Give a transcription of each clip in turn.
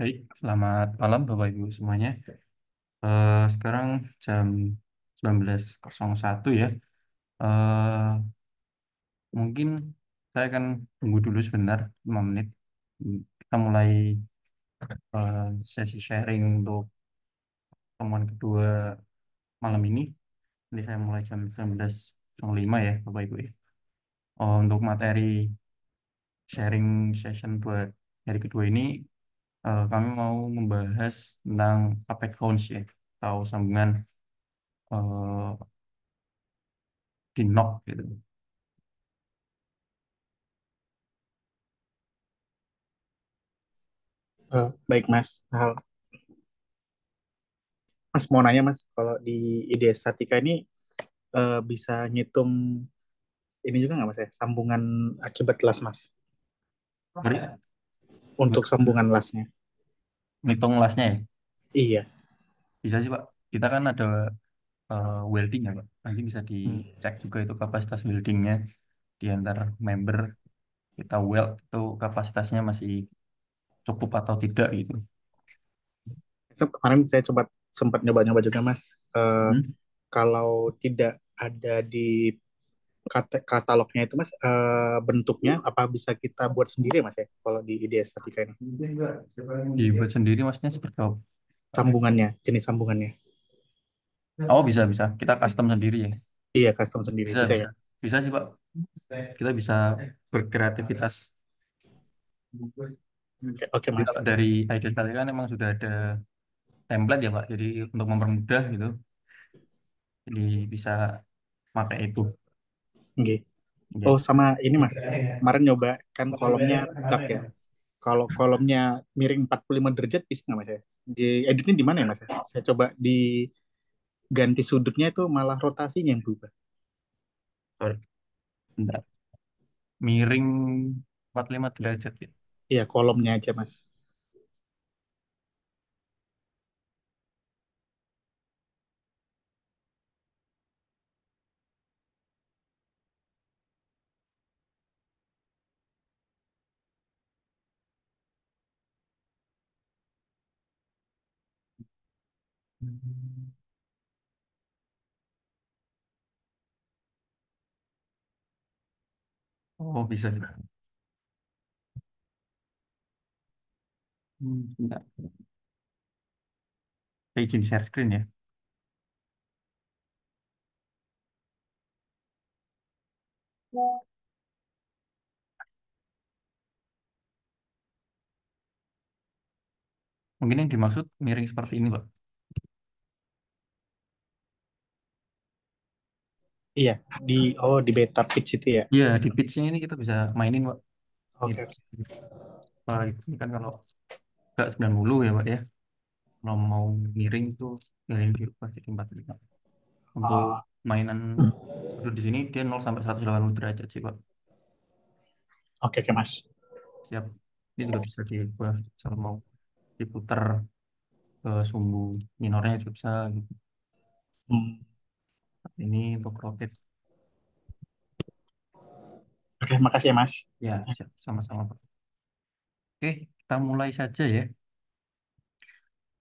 Baik, selamat malam Bapak Ibu semuanya. Sekarang jam 19.01 ya. Eh, Mungkin saya akan tunggu dulu sebentar, 5 menit. Kita mulai sesi sharing untuk pertemuan kedua malam ini. Nanti saya mulai jam 19.05 ya Bapak Ibu ya. Untuk materi sharing session buat hari kedua ini, kami mau membahas tentang Apex Hounds ya, atau sambungan eh, di knock gitu. Baik Mas. Mas mau nanya Mas, kalau di ide statika ini bisa ngitung ini juga nggak Mas ya, sambungan akibat las Mas, Sorry, untuk sambungan lasnya? ngitung lasnya ya. Iya. Bisa sih Pak. Kita kan ada welding ya Pak. Nanti bisa Hmm. dicek juga itu kapasitas weldingnya di antar member. Kita weld itu kapasitasnya masih cukup atau tidak gitu. Itu kemarin saya coba sempat nyoba-nyoba juga Mas. Hmm. Kalau tidak ada di katalognya itu Mas, bentuknya apa bisa kita buat sendiri Mas ya, kalau di ide statika ini? Dibuat sendiri maksudnya seperti apa? Sambungannya, jenis sambungannya. Oh, bisa bisa. Kita custom sendiri ya. Iya, custom sendiri. Bisa Bisa bisa. ya? Bisa sih Pak. Kita bisa berkreativitas. Oke, oke Jadi Mas. kalau dari idea tadi kan emang sudah ada template ya Pak. Jadi untuk mempermudah gitu. Jadi bisa pakai itu. Oke. Oh, Oke. sama ini Mas. Kemarin nyoba kan kolomnya budak ya. Kalau kolomnya miring 45 derajat bisa nggak Mas ya? Di editnya di mana ya Mas ya? Saya coba diganti sudutnya itu malah rotasinya yang berubah. Sorry. Bentar. Miring 45 derajat ya. Iya, kolomnya aja Mas. Oh, bisa juga. Bentar. Saya izin share screen ya. Mungkin yang dimaksud miring seperti ini, Pak. Iya, di beta pitch itu ya. Iya, di pitch-nya ini kita bisa mainin, Pak. Oke, Gitu. oke. Pak, ini kan kalau nggak 90 ya, Pak ya. Kalau mau miring itu miring dirubah jadi 45. Untuk Ah, mainan sudut di sini dia 0 sampai 180 derajat sih, Pak. oke, oke Mas. Siap. Ini juga bisa diubah kalau mau diputar ke sumbu minornya juga bisa gitu. Hmm, Ini untuk roket. oke, makasih ya Mas. Ya, siap. Sama-sama, Pak. Oke, kita mulai saja ya.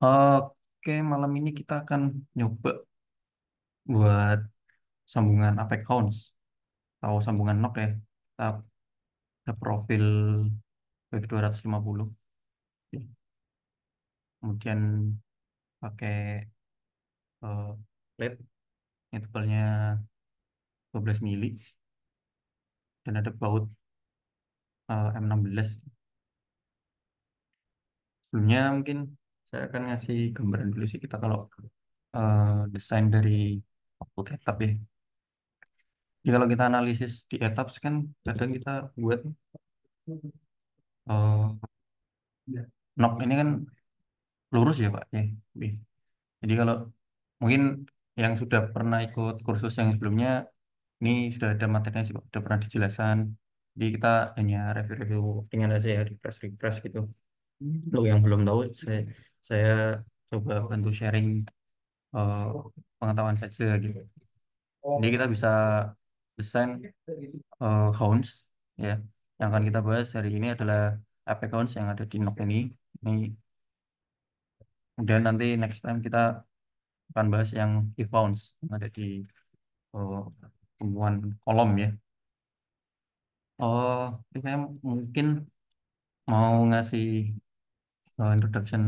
Oke, malam ini kita akan nyoba buat sambungan Apex Hounds atau sambungan NOC ya. Kita ada profil Wave 250. Kemudian pakai LED yang tebalnya 12 mili dan ada baut M16. Sebelumnya mungkin saya akan ngasih gambaran dulu sih kita kalau desain dari output etap ya. Jadi kalau kita analisis di etaps kan kadang kita buat eh knock ini kan lurus ya Pak ya. Oke. Jadi kalau mungkin yang sudah pernah ikut kursus yang sebelumnya ini sudah ada materinya sih Pak, sudah pernah dijelaskan. Jadi kita hanya review-review ringan aja ya, refresh gitu. Untuk yang belum tahu, saya coba bantu sharing eh, pengetahuan saja gitu. Jadi kita bisa desain hounds ya. Yang akan kita bahas hari ini adalah Apex Hounds yang ada di NOC ini. Ini Kemudian nanti next time kita akan bahas yang key founds yang ada di eh, temuan kolom ya. Oh, ini saya mungkin mau ngasih introduction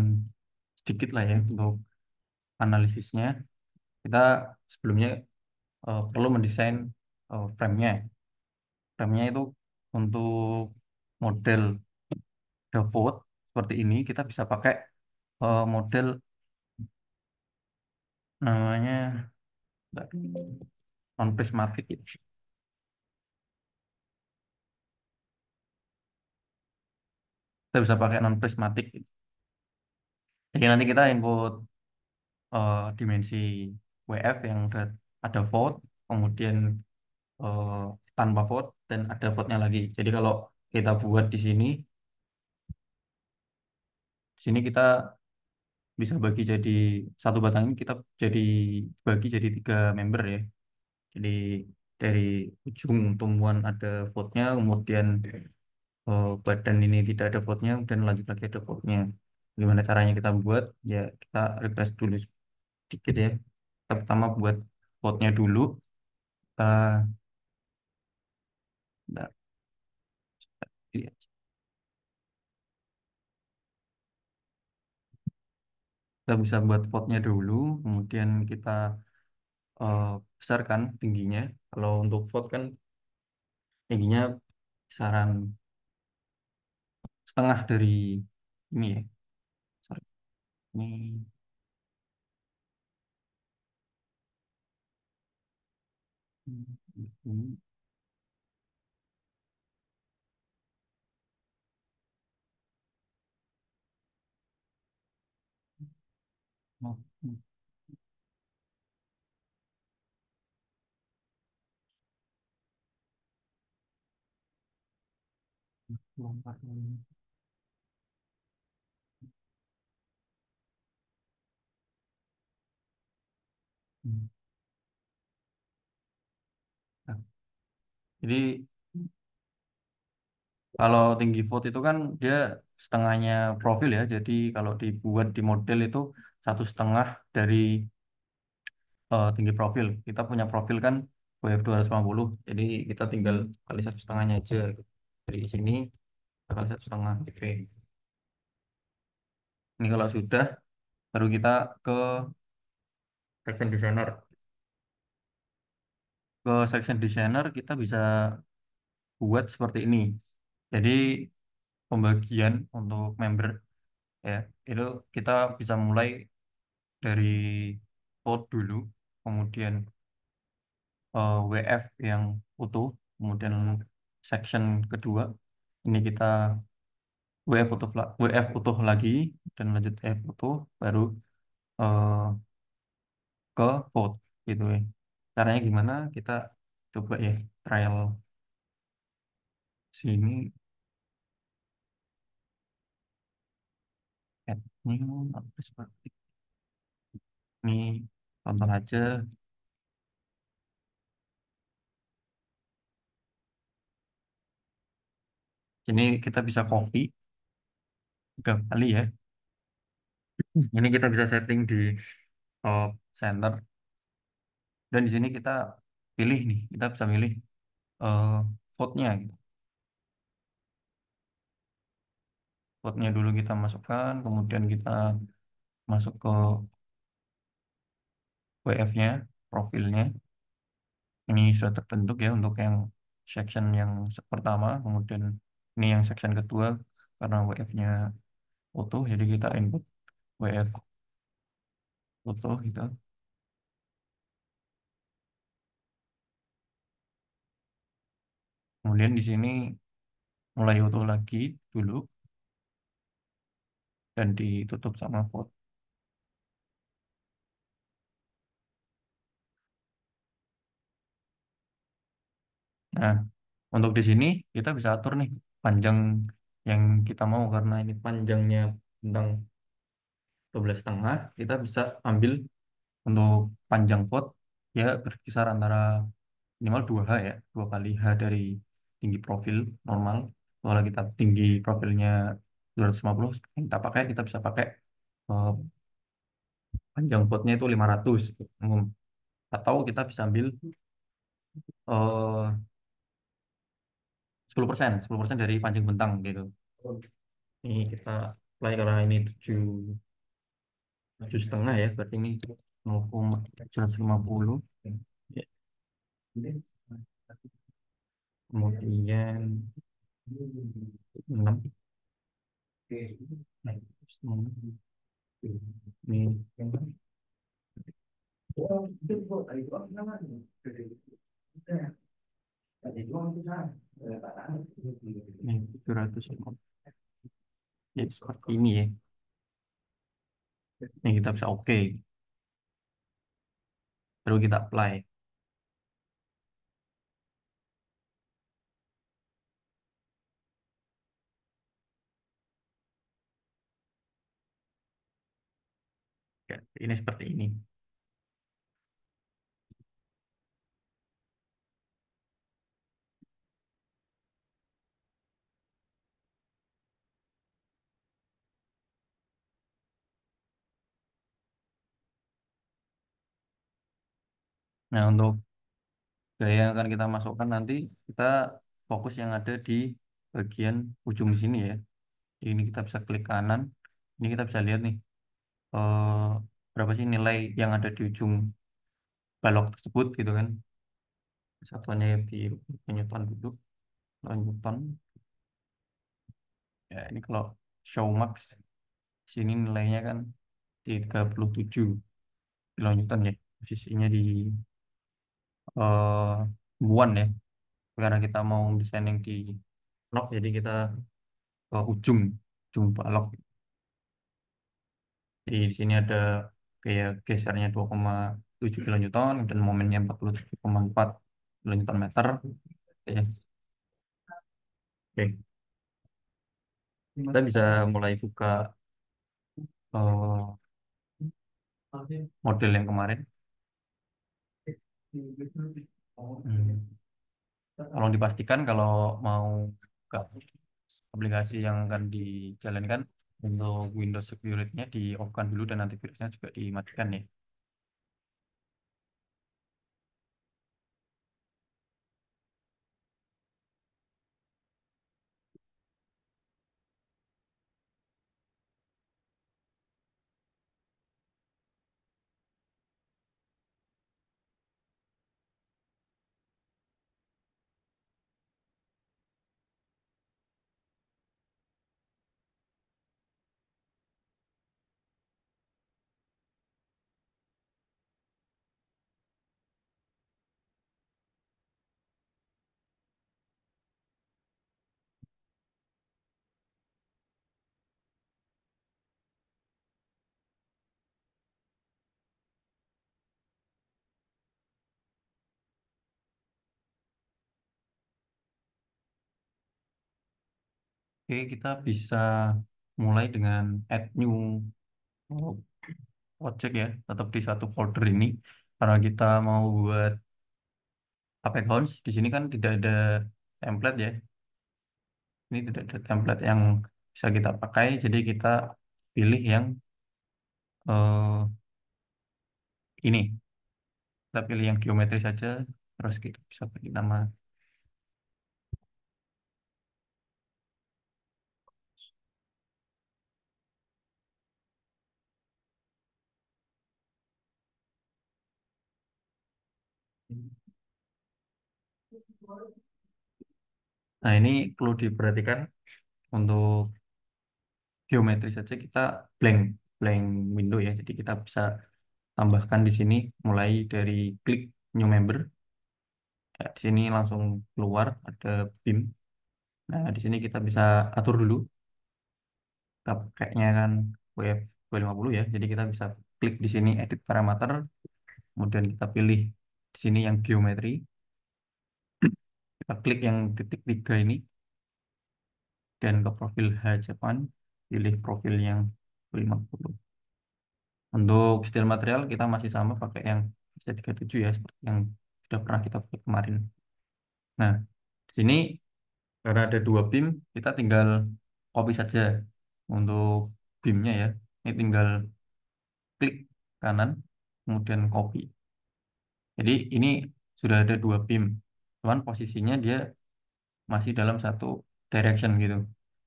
sedikit lah ya untuk analisisnya. Kita sebelumnya perlu mendesain frame-nya. Frame-nya itu untuk model Davos seperti ini kita bisa pakai model namanya non prismatic ya. Kita bisa pakai non prismatic. Jadi nanti kita input dimensi WF yang udah ada vote, kemudian eh, tanpa vote dan ada vote-nya lagi. Jadi kalau kita buat di sini kita bisa bagi jadi satu batang ini kita jadi bagi jadi 3 member ya. Jadi dari ujung tumbuhan ada vote-nya, kemudian badan ini tidak ada vote-nya, dan lanjut lagi ada vote-nya. Gimana caranya kita buat? Ya kita refresh dulu sedikit ya. Kita pertama buat vote-nya dulu. Kita, bentar, lihat. Kita bisa buat vote-nya dulu, kemudian kita eh, besarkan tingginya. Kalau untuk vote kan tingginya kisaran setengah dari ini ya. Sorry. Ini ini, oh, lompat ini. Hmm. Nah, jadi kalau tinggi vote itu kan dia setengahnya profil ya. Jadi kalau dibuat di model itu 1/2 dari tinggi profil. Kita punya profil kan WF 250. Jadi kita tinggal kali 1/2-nya aja. Dari sini kali 1/2. Oke. Ini kalau sudah baru kita ke section designer. Ke section designer kita bisa buat seperti ini. Jadi pembagian untuk member ya itu kita bisa mulai dari vote dulu, kemudian WF yang utuh, kemudian section kedua ini kita WF utuh lagi dan lanjut F utuh baru eh, ke vote gitu ya. Caranya gimana? Kita coba ya trial sini add new apa seperti ini, tonton aja. Ini kita bisa copy 3 kali ya. Ini kita bisa setting di top center dan di sini kita pilih nih, kita bisa pilih eh vote-nya gitu. Vote-nya dulu kita masukkan, kemudian kita masuk ke WF-nya, profilnya. Ini sudah terbentuk ya untuk yang section yang pertama, kemudian ini yang section kedua karena WF-nya utuh, jadi kita input WF utuh gitu. Kemudian di sini mulai utuh lagi dulu dan ditutup sama vote. Nah, untuk di sini kita bisa atur nih panjang yang kita mau karena ini panjangnya tentang 12,5, kita bisa ambil untuk panjang vote ya berkisar antara minimal 2H ya, 2 kali H dari tinggi profil normal. Kalau kita tinggi profilnya 250, yang kita pakai kita bisa pakai panjang vote-nya itu 500 umum. Atau kita bisa ambil 10% dari pancing bentang gitu. Ini kita apply karena ini 7,5 ya, berarti ini 0,750. Ya, kemudian 6. Nah, ini ini 750. Ya, seperti ini ya. Ini kita bisa oke. Lalu kita apply. Ya, ini seperti ini. Nah, untuk gaya yang akan kita masukkan nanti, kita fokus yang ada di bagian ujung sini ya. Ini kita bisa klik kanan. Ini kita bisa lihat nih, eh, berapa sih nilai yang ada di ujung balok tersebut gitu kan. Satuannya di Newton dulu. Kalau Newton, ya ini kalau show max, sini nilainya kan di 37 kilonewton ya. Posisinya di eh buan ya. Karena kita mau desain di nok, jadi kita ke ujung balok. Jadi di sini ada kayak gesernya 2,7 kilonewton dan momennya 47,4 kilonewton meter. Yes. Oke, kita bisa mulai buka eh, model yang kemarin. Hmm. Tolong dipastikan kalau mau buka aplikasi yang akan dijalankan untuk Windows Security-nya di off-kan dulu dan antivirusnya juga dimatikan ya. Oke, kita bisa mulai dengan add new project ya, tetap di satu folder ini. Karena kita mau buat Apex Hounds, di sini kan tidak ada template ya. Ini tidak ada template yang bisa kita pakai, jadi kita pilih yang eh, ini. Kita pilih yang geometri saja, terus kita bisa beri nama. Nah, ini perlu diperhatikan untuk geometri saja kita blank blank window ya. Jadi kita bisa tambahkan di sini mulai dari klik new member. Ya, di sini langsung keluar ada beam. Nah, di sini kita bisa atur dulu. Kita pakainya kan WF 250 ya. Jadi kita bisa klik di sini edit parameter, kemudian kita pilih di sini yang geometri. Kita klik yang titik 3 ini dan ke profil H8, pilih profil yang 50. Untuk style material kita masih sama pakai yang C37 ya, seperti yang sudah pernah kita buat kemarin. Nah, di sini karena ada dua beam, kita tinggal copy saja untuk beamnya ya. Ini tinggal klik kanan, kemudian copy. Jadi ini sudah ada dua beam, cuman posisinya dia masih dalam satu direction gitu.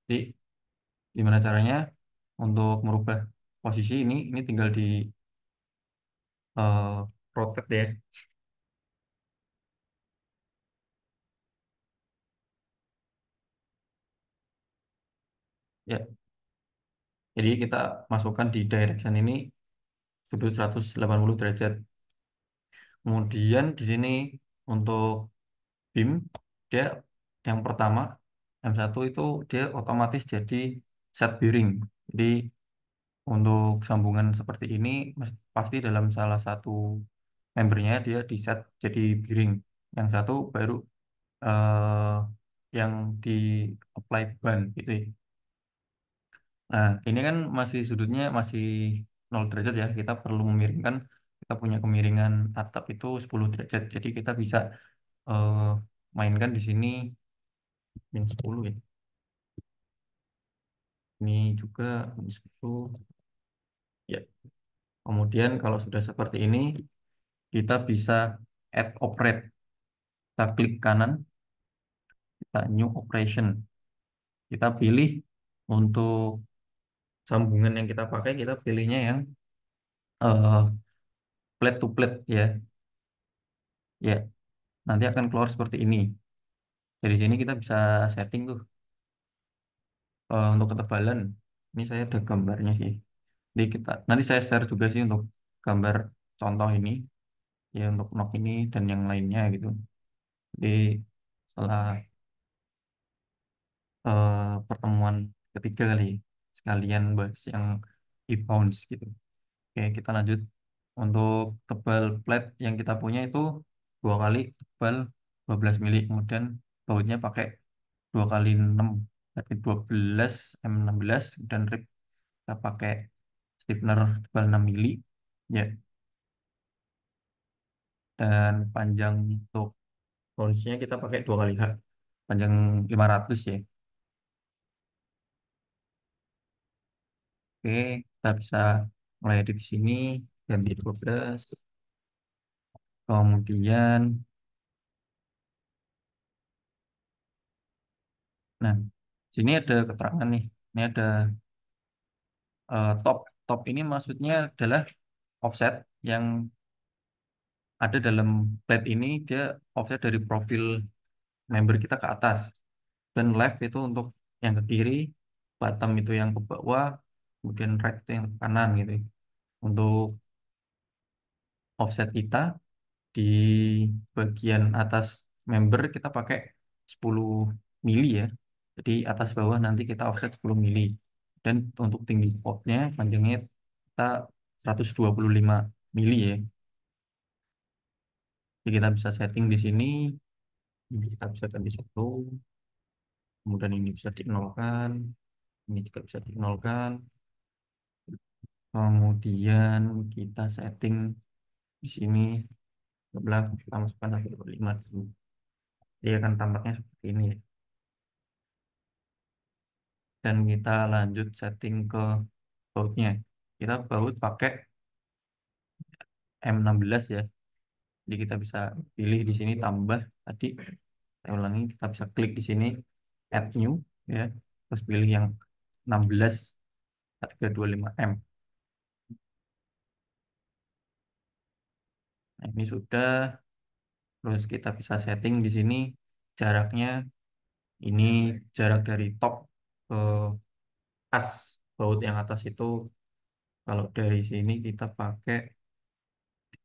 Jadi gimana caranya untuk merubah posisi ini tinggal di rotate ya. Ya, jadi kita masukkan di direction ini sudut 180 derajat. Kemudian di sini untuk beam dia yang pertama M1 itu dia otomatis jadi set bearing. Jadi untuk sambungan seperti ini pasti dalam salah satu membernya dia di set jadi bearing. Yang satu baru eh, yang di apply ban gitu ya. Nah, ini kan masih sudutnya masih 0 derajat ya. Kita perlu memiringkan, kita punya kemiringan atap itu 10 derajat. Jadi kita bisa eh, mainkan di sini min 10 ya. Ini juga min 10. Ya. Kemudian kalau sudah seperti ini, kita bisa add operate. Kita klik kanan, kita new operation. Kita pilih untuk sambungan yang kita pakai, kita pilihnya yang plate to plate ya. Ya, nanti akan keluar seperti ini. Dari sini kita bisa setting tuh untuk ketebalan. Ini saya ada gambarnya sih. Jadi kita nanti saya share juga sih untuk gambar contoh ini ya untuk knock ini dan yang lainnya gitu. Jadi setelah eh, pertemuan ketiga kali sekalian bahas yang e-bounce gitu. Oke, kita lanjut. Untuk tebal plate yang kita punya itu dua kali tebal 12 mili. Kemudian bautnya pakai 2 kali 6 berarti 12 M16 dan rib kita pakai stiffener tebal 6 mili ya. Dan panjang untuk bounce-nya kita pakai 2 kali H panjang 500 ya. Oke, kita bisa mulai dari sini ganti 12. Kemudian nah sini ada keterangan nih. Ini ada top. Top ini maksudnya adalah offset yang ada dalam plate ini, dia offset dari profil member kita ke atas. Dan left itu untuk yang ke kiri, bottom itu yang ke bawah, kemudian right itu yang ke kanan gitu. Untuk offset kita di bagian atas member kita pakai 10 mili ya. Jadi atas bawah nanti kita offset 10 mili. Dan untuk tinggi potnya panjangnya kita 125 mili ya. Jadi kita bisa setting di sini, ini kita bisa ganti 10, kemudian ini bisa dinolkan, ini juga bisa dinolkan. Kemudian kita setting di sini sebelah kita masukkan 125 dulu. Dia akan tampaknya seperti ini ya. Dan kita lanjut setting ke bautnya. Kita baut pakai M16 ya. Jadi kita bisa pilih di sini tambah tadi. Saya ulangi, kita bisa klik di sini add new ya. Terus pilih yang 16 325 M. Nah, ini sudah. Terus kita bisa setting di sini jaraknya. Ini jarak dari top ke as baut yang atas itu. Kalau dari sini kita pakai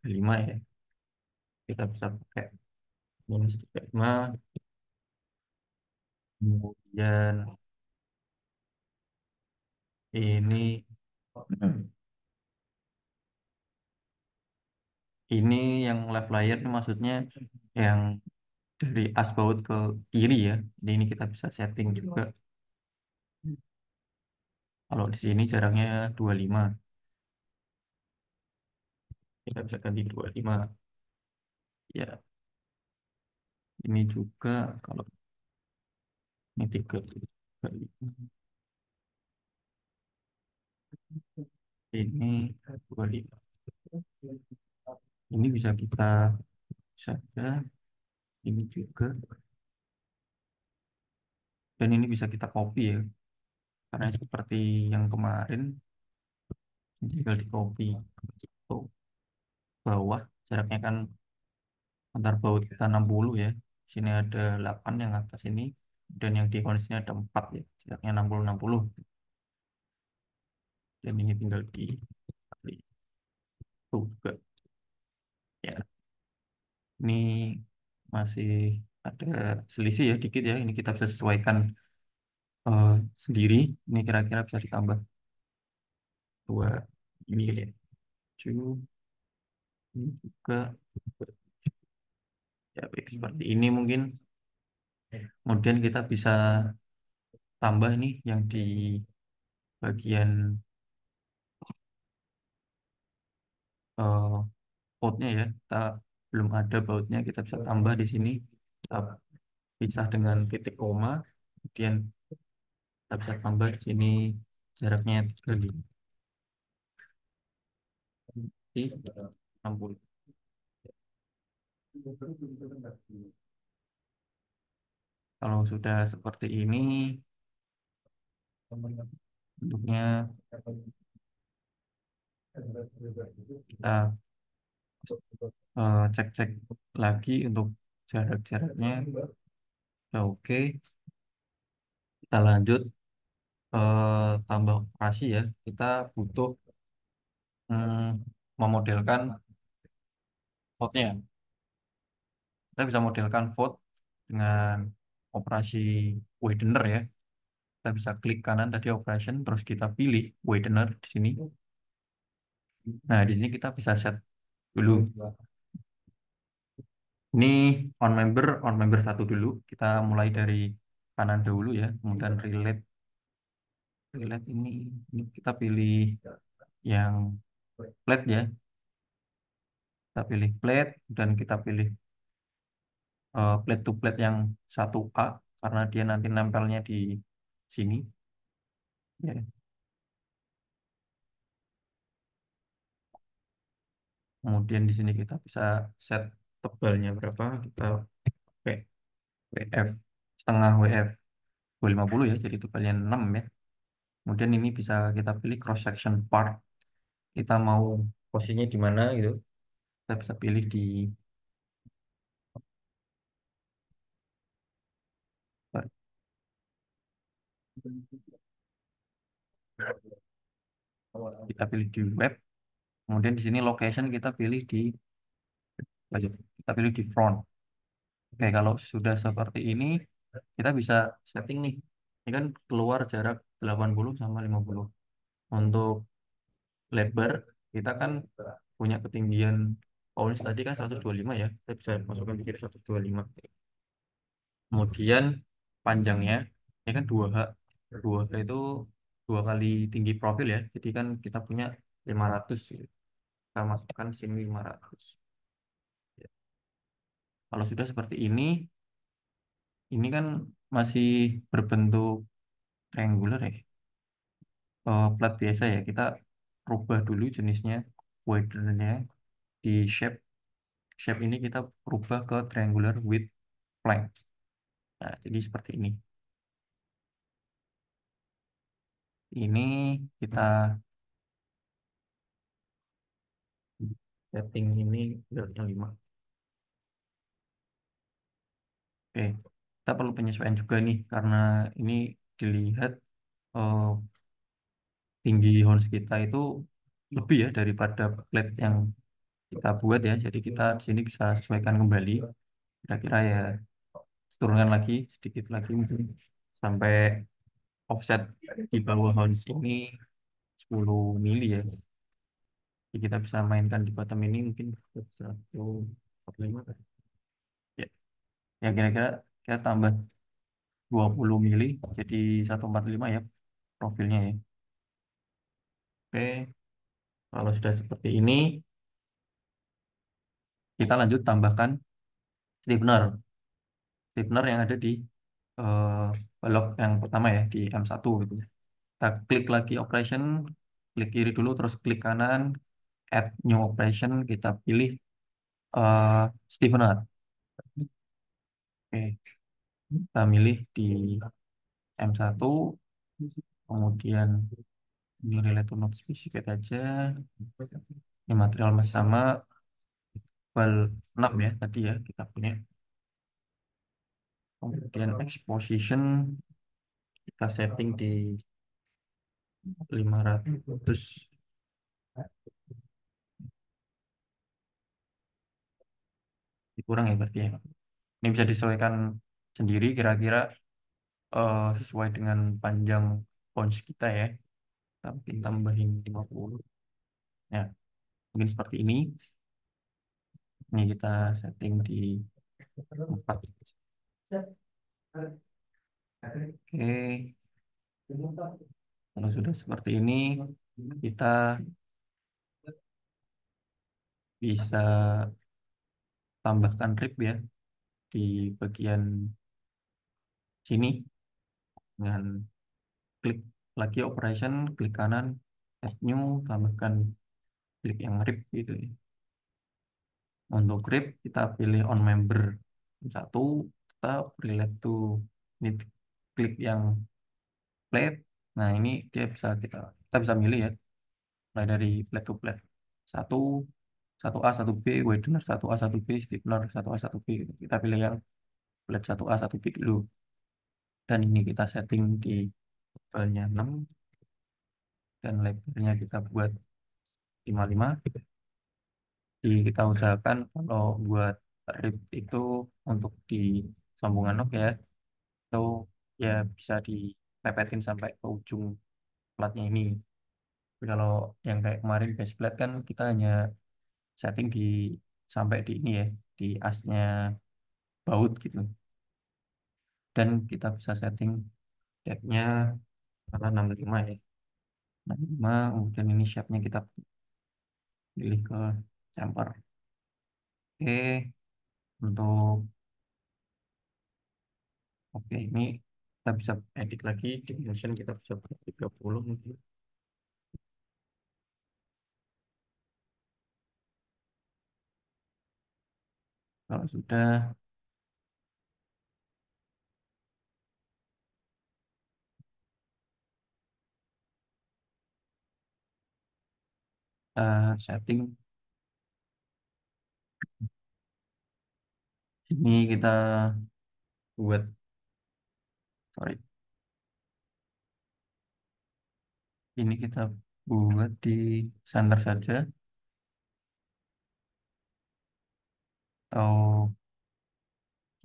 35 ya. Kita bisa pakai -35. Kemudian ini ini yang left layer ini maksudnya yang dari as baut ke kiri ya. Jadi ini kita bisa setting juga. Kalau di sini jaraknya 25, kita bisa ganti 25. Ya, ini juga kalau ini 35, ini 25. Ini bisa kita saja, ini juga, dan ini bisa kita copy ya, karena seperti yang kemarin, tinggal di copy ke bawah, jaraknya kan antar baut kita 60 ya, sini ada 8 yang atas ini, dan yang di sini ada 4 ya, jaraknya 60-60, dan ini tinggal di tuh juga ya. Ini masih ada selisih ya dikit ya, ini kita bisa sesuaikan eh, sendiri. Ini kira-kira bisa ditambah dua ini ya, tujuh, ini juga ya baik, seperti ini mungkin. Kemudian kita bisa tambah nih yang di bagian eh, outnya ya, kita belum ada bautnya, kita bisa tambah di sini, kita pisah dengan titik koma, kemudian kita bisa tambah di sini jaraknya 35 di 60. Kalau sudah seperti ini bentuknya, kita cek-cek lagi untuk jarak-jaraknya. Udah oke, kita lanjut tambah operasi ya. Kita butuh memodelkan vote-nya. Kita bisa modelkan vote dengan operasi Widener ya. Kita bisa klik kanan tadi operation, terus kita pilih Widener di sini. Nah, di sini kita bisa set dulu. Ini on member satu dulu. Kita mulai dari kanan dulu ya. Kemudian relate, relate ini kita pilih yang flat ya. Kita pilih flat dan kita pilih plate to plate yang 1A karena dia nanti nempelnya di sini. Ya. Kemudian di sini kita bisa set tebalnya berapa. Kita pakai WF setengah WF 250 ya. Jadi tebalnya 6 ya. Kemudian ini bisa kita pilih cross section part. Kita mau posisinya di mana gitu. Kita bisa pilih di, kita pilih di web. Kemudian di sini location kita pilih di, lanjut, kita pilih di front. Oke, kalau sudah seperti ini, kita bisa setting nih. Ini kan keluar jarak 80 sama 50. Untuk lebar, kita kan punya ketinggian Paulus tadi kan 125 ya. Kita bisa masukkan di kiri 125. Kemudian panjangnya, ini kan 2H. 2H itu 2 kali tinggi profil ya. Jadi kan kita punya 500. Kita masukkan sini 500. Kalau sudah seperti ini kan masih berbentuk triangular ya. Plat biasa ya. Kita rubah dulu jenisnya, widernya di shape. Shape ini kita rubah ke triangular with plank. Nah, jadi seperti ini. Ini kita setting ini garisnya 5. Oke, kita perlu penyesuaian juga nih karena ini dilihat eh, tinggi horns kita itu lebih ya daripada plate yang kita buat ya. Jadi kita di sini bisa sesuaikan kembali. Kira-kira ya turunkan lagi sedikit lagi mungkin sampai offset di bawah horns ini 10 mili ya. Jadi kita bisa mainkan di bottom ini mungkin 145 kan. Ya, ya kira-kira kita tambah 20 mili jadi 145 ya profilnya ya. Oke, kalau sudah seperti ini kita lanjut tambahkan stiffener. Stiffener yang ada di eh, balok yang pertama ya di M1 gitu. Kita klik lagi operation, klik kiri dulu terus klik kanan, add new operation, kita pilih eh Stevener. Oke, kita milih di M1, kemudian ini relate to not specified aja. Ini material masih sama, tebal 6 ya tadi ya kita punya. Kemudian exposition kita setting di 500, dikurang ya berarti ya. Ini bisa disesuaikan sendiri kira-kira sesuai dengan panjang pons kita ya. Tapi tambahin 50. Ya, mungkin seperti ini. Ini kita setting di 4. Oke, kalau sudah seperti ini, kita bisa tambahkan rib ya di bagian sini dengan klik lagi operation, klik kanan, add new, tambahkan klik yang rib gitu ya. Untuk rib kita pilih on member satu, tetap relate to ini, klik yang plate. Nah ini dia bisa kita bisa milih ya, mulai dari plate to plate satu, satu A satu B, widener satu A satu B, stippler satu A satu B gitu. Kita pilih yang plate satu A satu B dulu, dan ini kita setting di levelnya 6 dan lebarnya kita buat 55. Jadi kita usahakan kalau buat rib itu untuk di sambungan nok ya, itu ya bisa dipepetin sampai ke ujung platnya ini. Tapi kalau yang kayak kemarin base plate kan kita hanya setting di sampai di ini ya, di asnya baut gitu. Dan kita bisa setting depth-nya karena 65 ya. 65, kemudian ini shape-nya kita pilih ke chamfer. Oke, untuk oke ini kita bisa edit lagi dimension, kita bisa buat 30 mungkin. Kalau sudah setting ini kita buat, sorry, ini kita buat di center saja, atau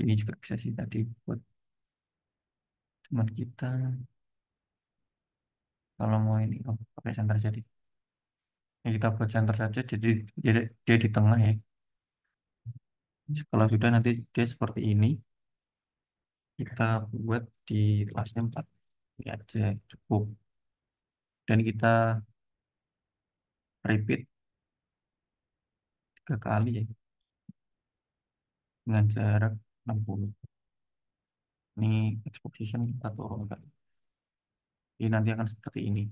ini juga bisa sih tadi buat teman kita kalau mau ini, oh pakai center jadi. Ini kita buat center saja, jadi dia di tengah ya. Kalau sudah nanti dia seperti ini, kita buat di kelasnya 4 ini aja cukup, dan kita repeat 3 kali ya dengan jarak 60. Ini exposition kita turunkan, ini nanti akan seperti ini.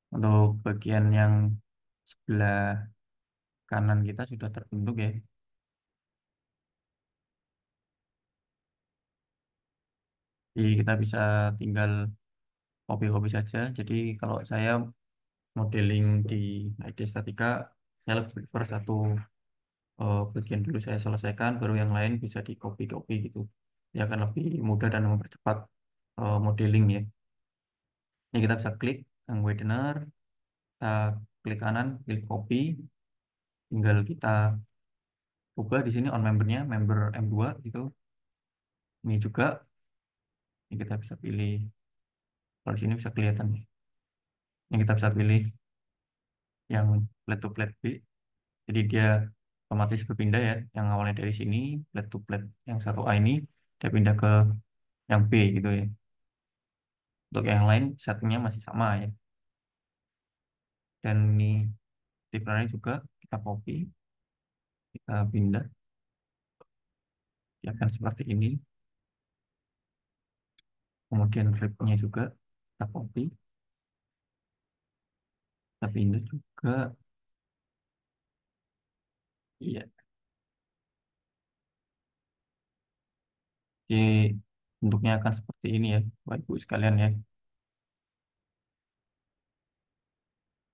Untuk bagian yang sebelah kanan kita sudah terbentuk ya. Jadi kita bisa tinggal copy-copy saja. Jadi kalau saya modeling di ID Statika, saya lebih prefer satu bagian dulu saya selesaikan, baru yang lain bisa di copy-copy gitu. Ya akan lebih mudah dan mempercepat modeling ya. Ini kita bisa klik yang widener, kita klik kanan, klik copy, tinggal kita ubah di sini on membernya, member M2 gitu. Ini juga, ini kita bisa pilih, kalau di sini bisa kelihatan nih. Ini kita bisa pilih yang plate to plate B. Jadi dia otomatis berpindah ya. Yang awalnya dari sini, plate to plate yang satu A ini, dia pindah ke yang B gitu ya. Untuk yang lain, settingnya masih sama ya. Dan ini tipeline juga kita copy, kita pindah. Ya kan seperti ini. Kemudian ribnya juga kita copy, kita pindah juga. Iya. Jadi bentuknya akan seperti ini ya, Bapak Ibu sekalian ya.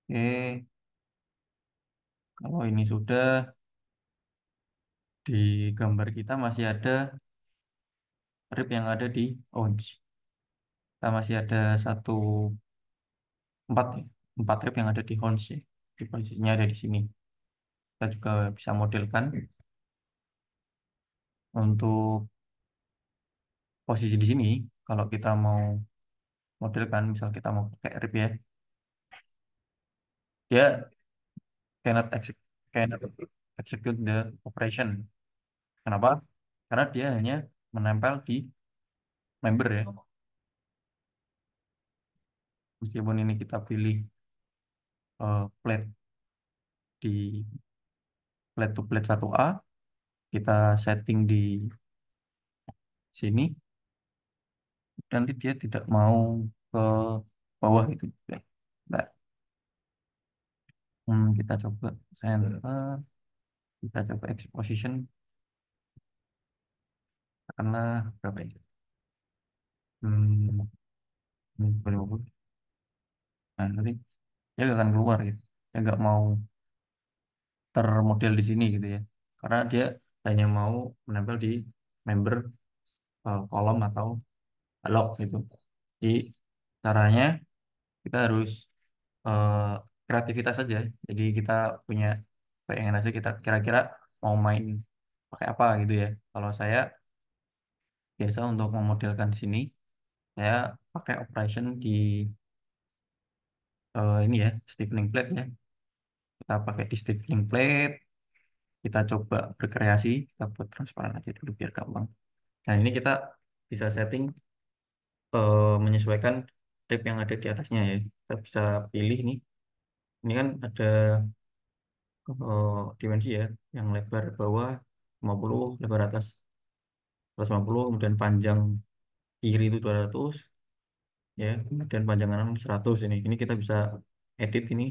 Oke, kalau ini sudah di gambar kita masih ada rib yang ada di ons. Kita masih ada satu empat ya, empat rib yang ada di ons ya. Di posisinya ada di sini. Kita juga bisa modelkan untuk posisi di sini. Kalau kita mau modelkan, misal kita mau pakai rib ya, dia cannot execute the operation. Kenapa? Karena dia hanya menempel di member ya. Meskipun ini kita pilih plate di plate to plate 1A, kita setting di sini, nanti dia tidak mau ke bawah itu. Nah, kita coba center, kita coba exposition karena berapa ya? Hmm, 50. Nah, nanti dia nggak akan keluar gitu. Dia nggak mau termodel di sini gitu ya. Karena dia hanya mau menempel di member kolom atau log gitu. Jadi caranya kita harus eh, kreativitas saja. Jadi kita punya bayangan aja kita kira-kira mau main pakai apa gitu ya. Kalau saya biasa untuk memodelkan di sini, saya pakai operation di ini ya, stiffening plate ya. Kita pakai di stiffening plate, kita coba berkreasi, kita buat transparan aja dulu biar gampang. Nah ini kita bisa setting menyesuaikan rib yang ada di atasnya ya. Kita bisa pilih nih. Ini kan ada dimensi ya, yang lebar bawah 50, lebar atas 150, kemudian panjang kiri itu 200 ya, kemudian panjang kanan 100 ini. Ini kita bisa edit ini.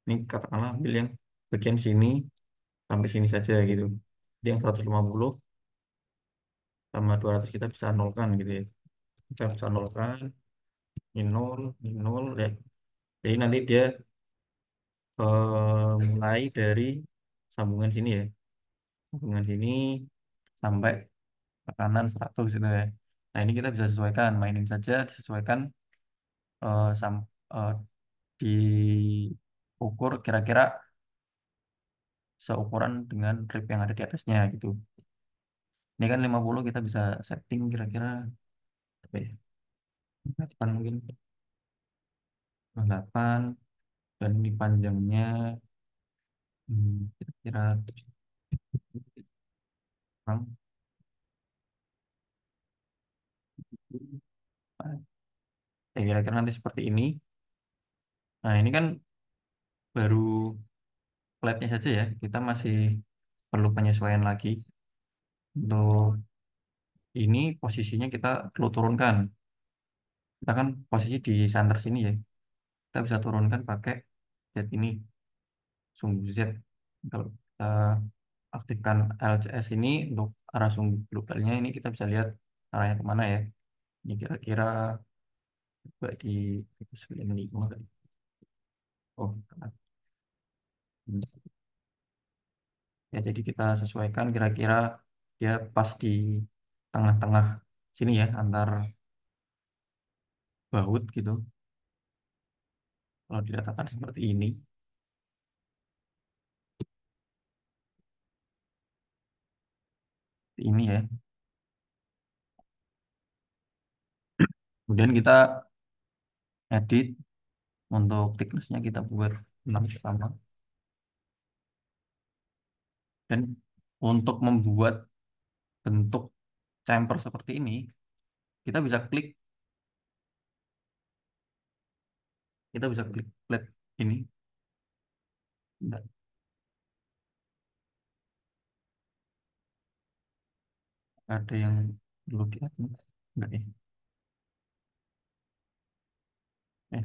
Ini katakanlah ambil yang bagian sini sampai sini saja gitu. Jadi yang 150 sama 200 kita bisa nolkan gitu ya. Kita bisa nolkan, ini nol ya. Jadi nanti dia mulai dari sambungan sini ya. Sambungan sini sampai tekanan 100 gitu ya. Nah, ini kita bisa sesuaikan, mainin saja, disesuaikan eh, sam, eh, diukur kira-kira seukuran dengan rib yang ada di atasnya gitu. Ini kan 50 kita bisa setting kira-kira apa ya? 8 mungkin, 8 dan ini panjangnya kira-kira kurang. Ya, kira-kira nanti seperti ini. Nah, ini kan baru platnya saja ya. Kita masih perlu penyesuaian lagi. Untuk ini posisinya kita perlu turunkan. Kita kan posisi di center sini ya. Kita bisa turunkan pakai Z ini, sumbu Z. Kalau kita aktifkan LCS ini untuk arah sumbu globalnya ini kita bisa lihat arahnya kemana ya. Ini kira-kira coba di itu 95 kali. Oh, tepat. Ya, jadi kita sesuaikan kira-kira dia pas di tengah-tengah sini ya, antar baut gitu. Kalau dikatakan seperti ini ya. Kemudian kita edit untuk thickness-nya kita buat 6 pertama. Dan untuk membuat bentuk chamfer seperti ini, kita bisa klik, plate ini. Bentar, ada yang perlu diatur. Enggak ya? Eh,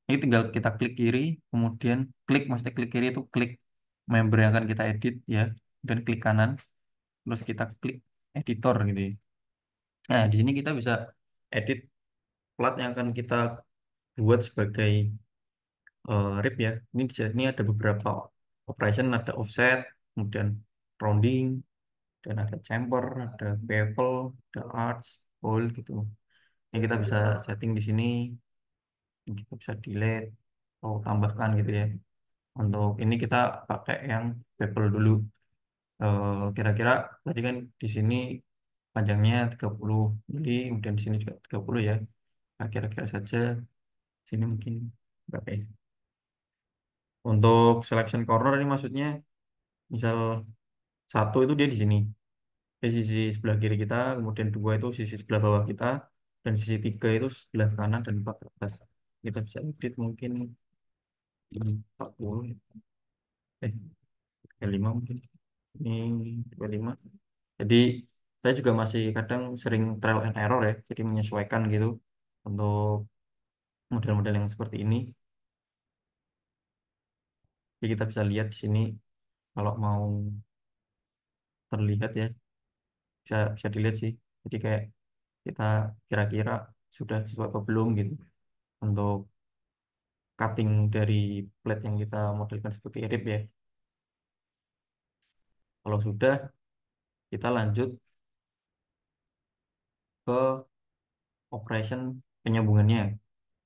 Ini tinggal kita klik kiri, kemudian klik, maksudnya klik kiri itu klik member yang akan kita edit ya, dan klik kanan, terus kita klik editor gitu ya. Nah, di sini kita bisa edit plat yang akan kita buat sebagai rip ya. Ini di sini ada beberapa operation, ada offset, kemudian rounding, dan ada chamfer, ada bevel, ada arch, hole gitu. Ini kita bisa setting di sini, kita bisa delete atau tambahkan gitu ya. Untuk ini kita pakai yang bevel dulu. Kira-kira tadi kan di sini panjangnya 30 mili, kemudian di sini juga 30 ya. Nah, kira-kira saja sini mungkin berapa ya? Untuk selection corner ini maksudnya misal satu itu dia di sini, di sisi sebelah kiri kita, kemudian dua itu sisi sebelah bawah kita, dan sisi tiga itu sebelah kanan dan empat ke atas. Kita bisa edit mungkin di 40, eh 35 mungkin. Ini 25. Jadi saya juga masih kadang sering trial and error ya, jadi menyesuaikan gitu untuk model-model yang seperti ini. Jadi kita bisa lihat di sini kalau mau terlihat ya, bisa bisa dilihat sih. Jadi kayak kita kira-kira sudah sesuai atau belum gitu untuk cutting dari plate yang kita modelkan sebagai rib ya. Kalau sudah, kita lanjut ke operation penyambungannya.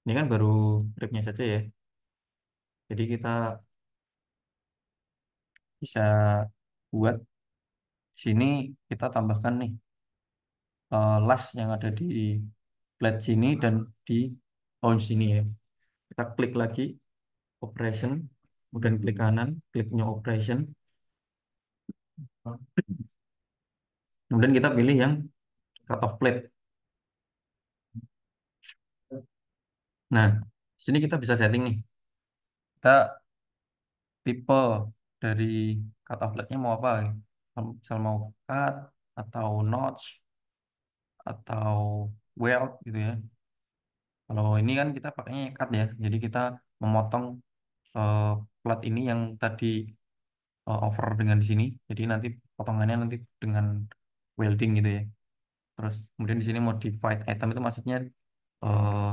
Ini kan baru ribnya saja ya. Jadi kita bisa buat sini, kita tambahkan nih las yang ada di plate sini dan di launch sini ya. Kita klik lagi operation, kemudian klik kanan, klik new operation, kemudian kita pilih yang cut off plate. Nah, di sini kita bisa setting nih. Kita tipe dari cut off plate-nya mau apa? Misal mau cut atau notch atau weld gitu ya. Kalau ini kan kita pakainya cut ya. Jadi kita memotong eh, plat ini yang tadi over dengan di sini. Jadi nanti potongannya nanti dengan welding gitu ya. Terus kemudian di sini modified item itu maksudnya eh,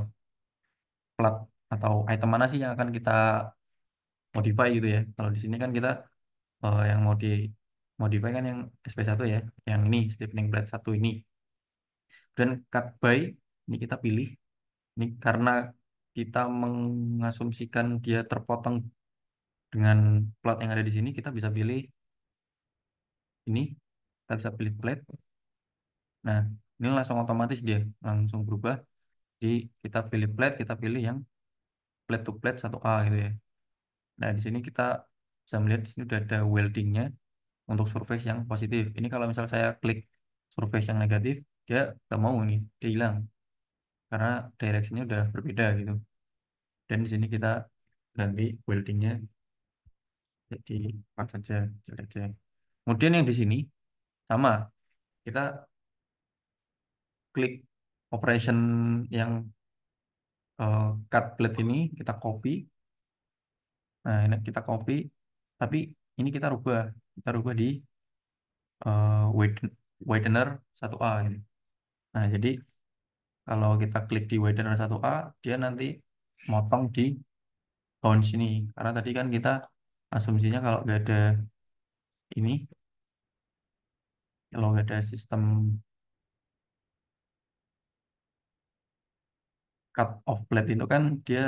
plat atau item mana sih yang akan kita modify gitu ya. Kalau di sini kan kita yang mau di modify kan yang SP1 ya, yang ini stiffening plate satu ini. Dan cut by ini kita pilih ini karena kita mengasumsikan dia terpotong dengan plat yang ada di sini, kita bisa pilih ini, kita bisa pilih plate. Nah, ini langsung otomatis dia langsung berubah. Jadi kita pilih plate, kita pilih yang plate to plate 1A gitu ya. Nah, di sini kita bisa melihat di sini udah ada weldingnya untuk surface yang positif. Ini kalau misal saya klik surface yang negatif, dia nggak mau ini, dia hilang karena directionnya udah berbeda gitu. Dan di sini kita ganti weldingnya jadi empat saja, jelek aja. Kemudian yang di sini sama, kita klik operation yang cut plate ini, kita copy. Nah, ini kita copy, tapi ini kita rubah di widener 1A ini. Nah, jadi kalau kita klik di widener 1A, dia nanti motong di tahun sini. Karena tadi kan kita asumsinya kalau nggak ada ini, kalau nggak ada sistem cut off plate itu kan dia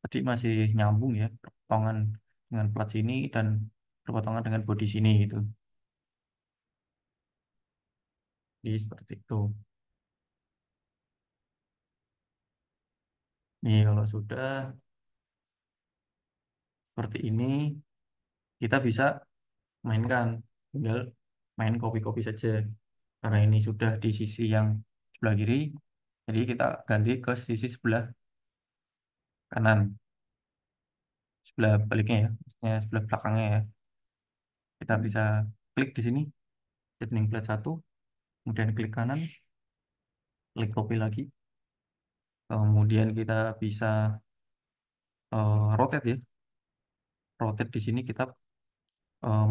tadi masih nyambung ya, potongan dengan plat sini dan berpotongan dengan bodi sini gitu. Jadi seperti itu. Nih kalau sudah seperti ini, kita bisa mainkan, tinggal main copy-copy saja. Karena ini sudah di sisi yang sebelah kiri, jadi kita ganti ke sisi sebelah kanan, sebelah baliknya ya, maksudnya sebelah belakangnya ya. Kita bisa klik di sini, opening plate satu, kemudian klik kanan, klik copy lagi. Kemudian kita bisa rotate ya. Rotate di sini kita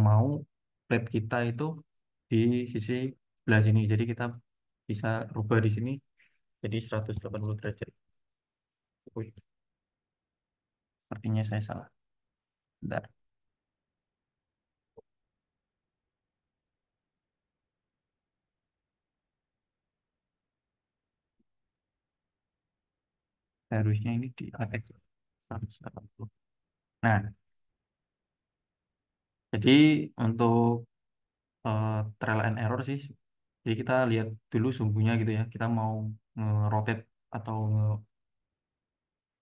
mau plate kita itu di sisi sebelah sini. Jadi kita bisa rubah di sini jadi 180 derajat. Wih, sepertinya saya salah. Bentar. Harusnya ini di atas 180. Nah, jadi untuk trial and error sih. Jadi kita lihat dulu sumbunya gitu ya. Kita mau nge-rotate atau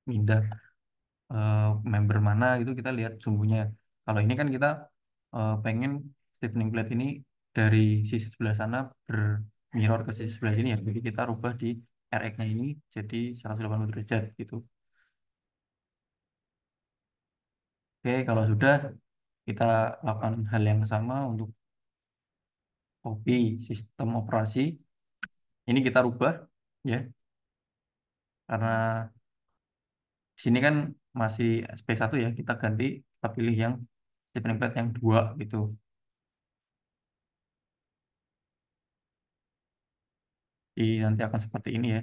nge-pindah eh, member mana gitu kita lihat sumbunya. Kalau ini kan kita pengen stiffening plate ini dari sisi sebelah sana bermirror ke sisi sebelah sini ya. Jadi kita rubah di RX-nya ini jadi 180 derajat gitu. Oke, kalau sudah kita lakukan hal yang sama untuk copy sistem operasi. Ini kita rubah ya karena di sini kan masih SP1 ya, kita ganti, kita pilih yang stepping plate yang dua gitu. Jadi nanti akan seperti ini ya.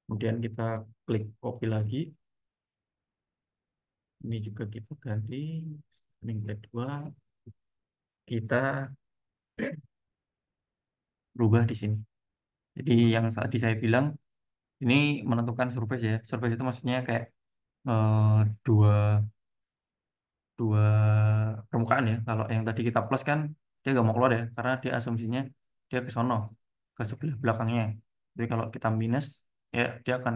Kemudian kita klik copy lagi. Ini juga kita ganti stepping plate dua. Kita rubah di sini. Jadi yang tadi saya bilang ini menentukan surface ya. Surface itu maksudnya kayak eh, dua dua permukaan ya. Kalau yang tadi kita plus kan dia nggak mau keluar ya, karena dia asumsinya dia ke sono, ke sebelah belakangnya. Jadi kalau kita minus ya dia akan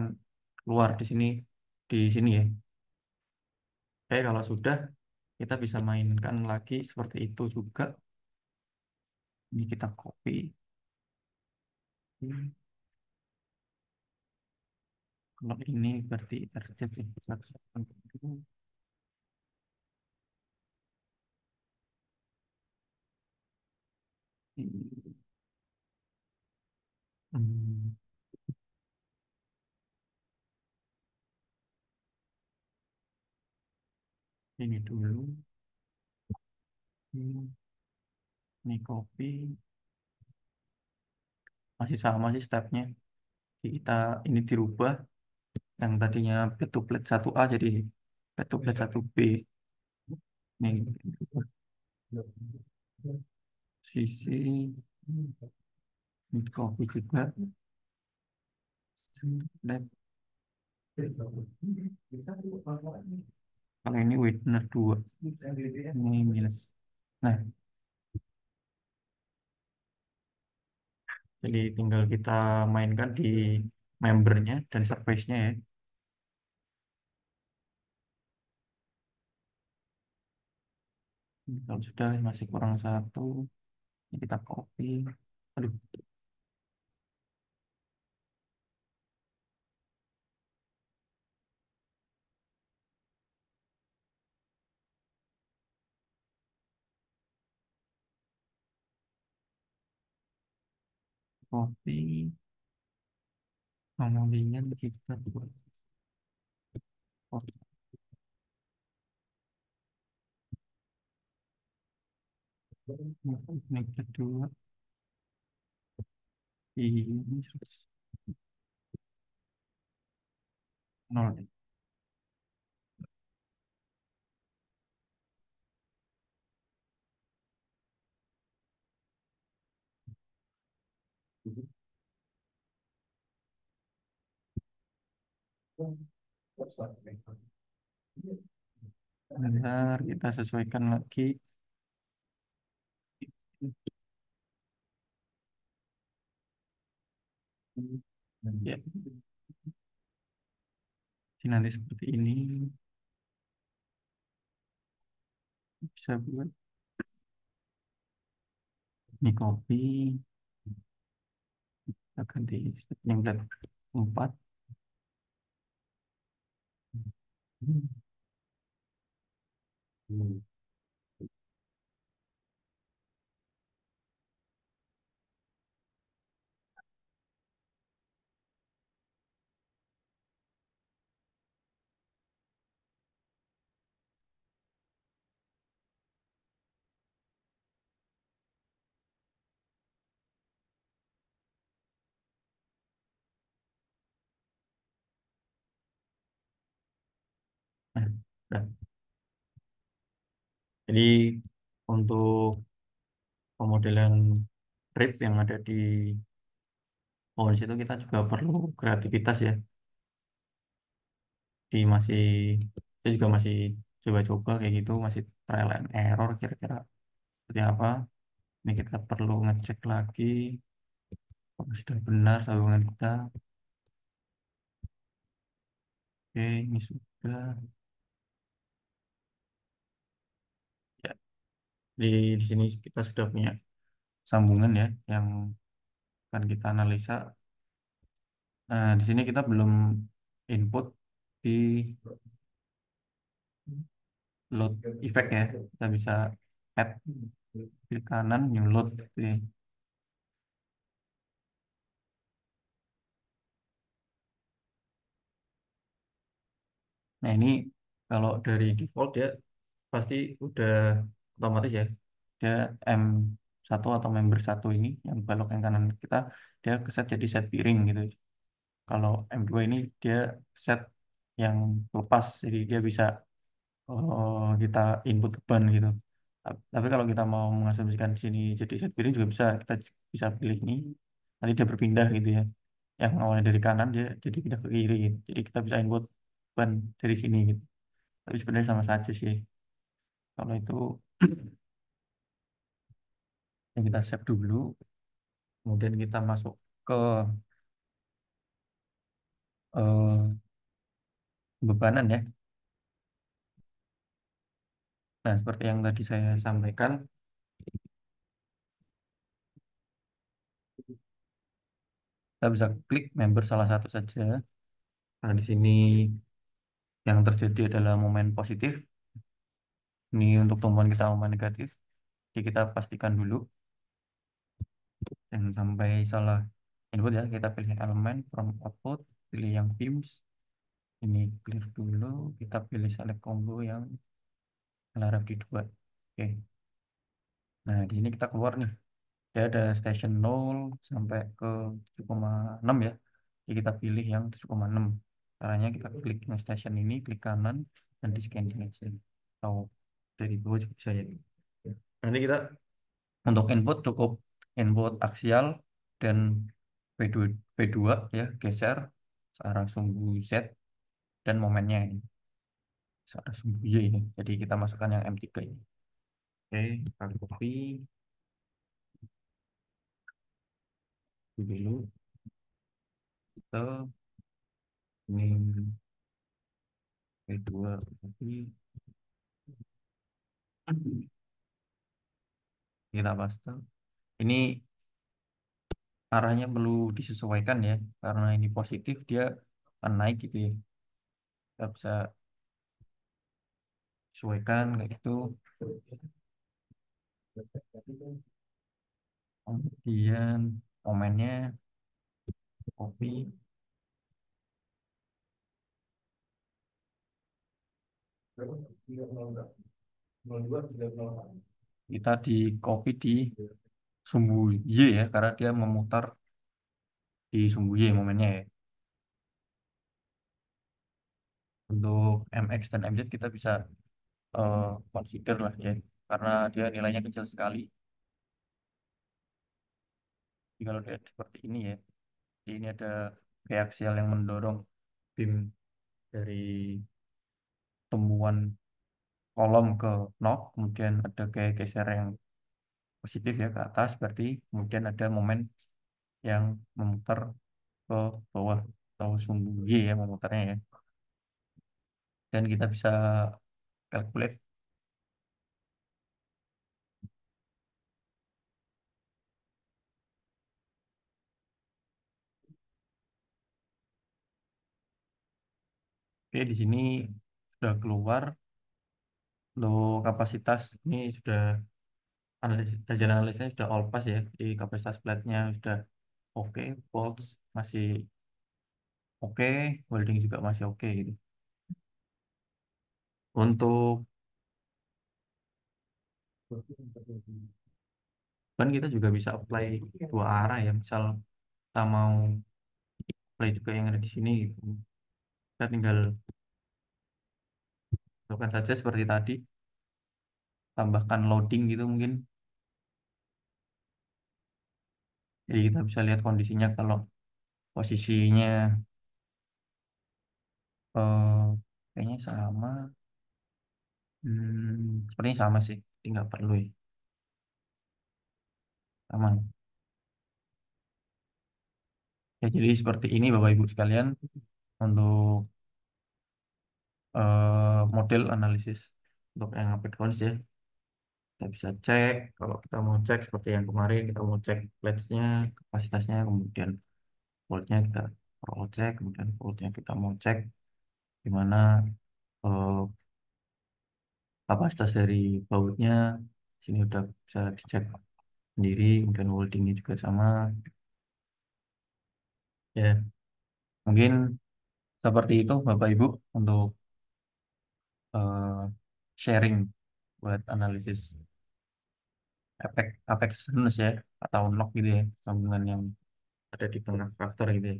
keluar di sini ya. Oke, kalau sudah kita bisa mainkan lagi seperti itu juga. Ini kita copy. Kalau ini berarti RZ ya, 180. Hmm, ini dulu. Hmm, Ini copy. Masih sama sih stepnya. Jadi kita ini dirubah yang tadinya bed to plate 1A jadi bed to plate 1B. Nih sisi mid copy juga plate. Kalau ini Widner 2 ini minus. Nah, jadi tinggal kita mainkan di membernya dan surface-nya ya. Kalau sudah masih kurang satu, ini kita copy. Aduh, copy. Kemudian kita buat copy. Ini kedua, ini 0. Bentar, kita sesuaikan lagi. Ya, jadi nanti seperti ini. Bisa buat ini copy. Kita ganti template 4. Nah, jadi untuk pemodelan RIP yang ada di Owens itu kita juga perlu kreativitas ya. Di masih Saya juga masih coba-coba kayak gitu, masih trial and error kira-kira seperti apa. Ini kita perlu ngecek lagi apakah sudah benar sambungan kita. Oke, ini sudah. Ya, di sini kita sudah punya sambungan ya yang akan kita analisa. Nah, di sini kita belum input di load effect ya. Kita bisa add klik kanan new load gitu ya. Nah, ini kalau dari default dia pasti udah otomatis ya. Dia M1 atau member satu ini yang balok yang kanan kita dia keset jadi set piring gitu. Kalau M2 ini dia set yang lepas jadi dia bisa kita input beban gitu. Tapi kalau kita mau mengasumsikan di sini jadi set piring juga bisa, kita bisa pilih ini. Nanti dia berpindah gitu ya. Yang awalnya dari kanan dia jadi pindah ke kiri gitu. Jadi kita bisa input beban dari sini gitu. Tapi sebenarnya sama saja sih. Kalau itu yang kita save dulu, kemudian kita masuk ke eh, bebanan ya. Nah, seperti yang tadi saya sampaikan, kita bisa klik member salah satu saja. Karena di sini yang terjadi adalah momen positif. Ini untuk tumpuan kita momen negatif. Jadi kita pastikan dulu dan sampai salah input ya. Kita pilih elemen from output, pilih yang themes. Ini clear dulu. Kita pilih select combo yang larap di dua. Oke. Nah, di sini kita keluar nih. Dia ada station 0 sampai ke 7,6 ya. Jadi kita pilih yang 7,6. Caranya kita klik yang station ini, klik kanan, dan di scanning aja. Atau dari bawah juga bisa ya. Nanti kita untuk input cukup input aksial dan V2 ya, geser searah sumbu Z dan momennya ini. Searah sumbu Y ini. Jadi kita masukkan yang M3 ini. Oke, kita copy dulu. Kita ini V2 copy. Kita paste. Ini arahnya perlu disesuaikan ya, karena ini positif dia akan naik gitu ya. Kita bisa sesuaikan kayak gitu. Kemudian komennya copy, kita di copy di sumbu Y ya, karena dia memutar di sumbu Y momennya ya. Untuk MX dan MZ kita bisa consider lah ya, karena dia nilainya kecil sekali. Jadi kalau lihat seperti ini ya, jadi ini ada reaksial yang mendorong beam dari temuan kolom ke knock, kemudian ada kayak geser yang positif ya ke atas, berarti kemudian ada momen yang memutar ke bawah atau sumbu Y ya memutarnya ya. Dan kita bisa calculate. Oke, di sini sudah keluar lo kapasitas ini sudah hasil analisanya sudah all pass ya. Di kapasitas platnya sudah oke, volts masih oke, welding juga masih oke gitu. Untuk ban kita juga bisa apply dua arah ya. Misal kita mau apply juga yang ada di sini gitu. Kita tinggal Lakukan saja seperti tadi, tambahkan loading gitu mungkin. Jadi kita bisa lihat kondisinya kalau posisinya eh, kayaknya sama. Sepertinya sama sih, tinggal perlu ya. Aman. Ya, jadi seperti ini Bapak Ibu sekalian untuk model analisis untuk yang apex counts ya. Kita bisa cek, kalau kita mau cek seperti yang kemarin, kita mau cek pledge-nya, kapasitasnya, kemudian voltnya kita cross cek, kemudian voltnya kita mau cek gimana eh, kapasitas dari bautnya. Sini udah bisa dicek sendiri, kemudian holdingnya juga sama. Ya, mungkin seperti itu Bapak Ibu untuk eh, sharing buat analisis apex sinus ya, atau knock gitu ya, sambungan yang ada di tengah karakter gitu ya.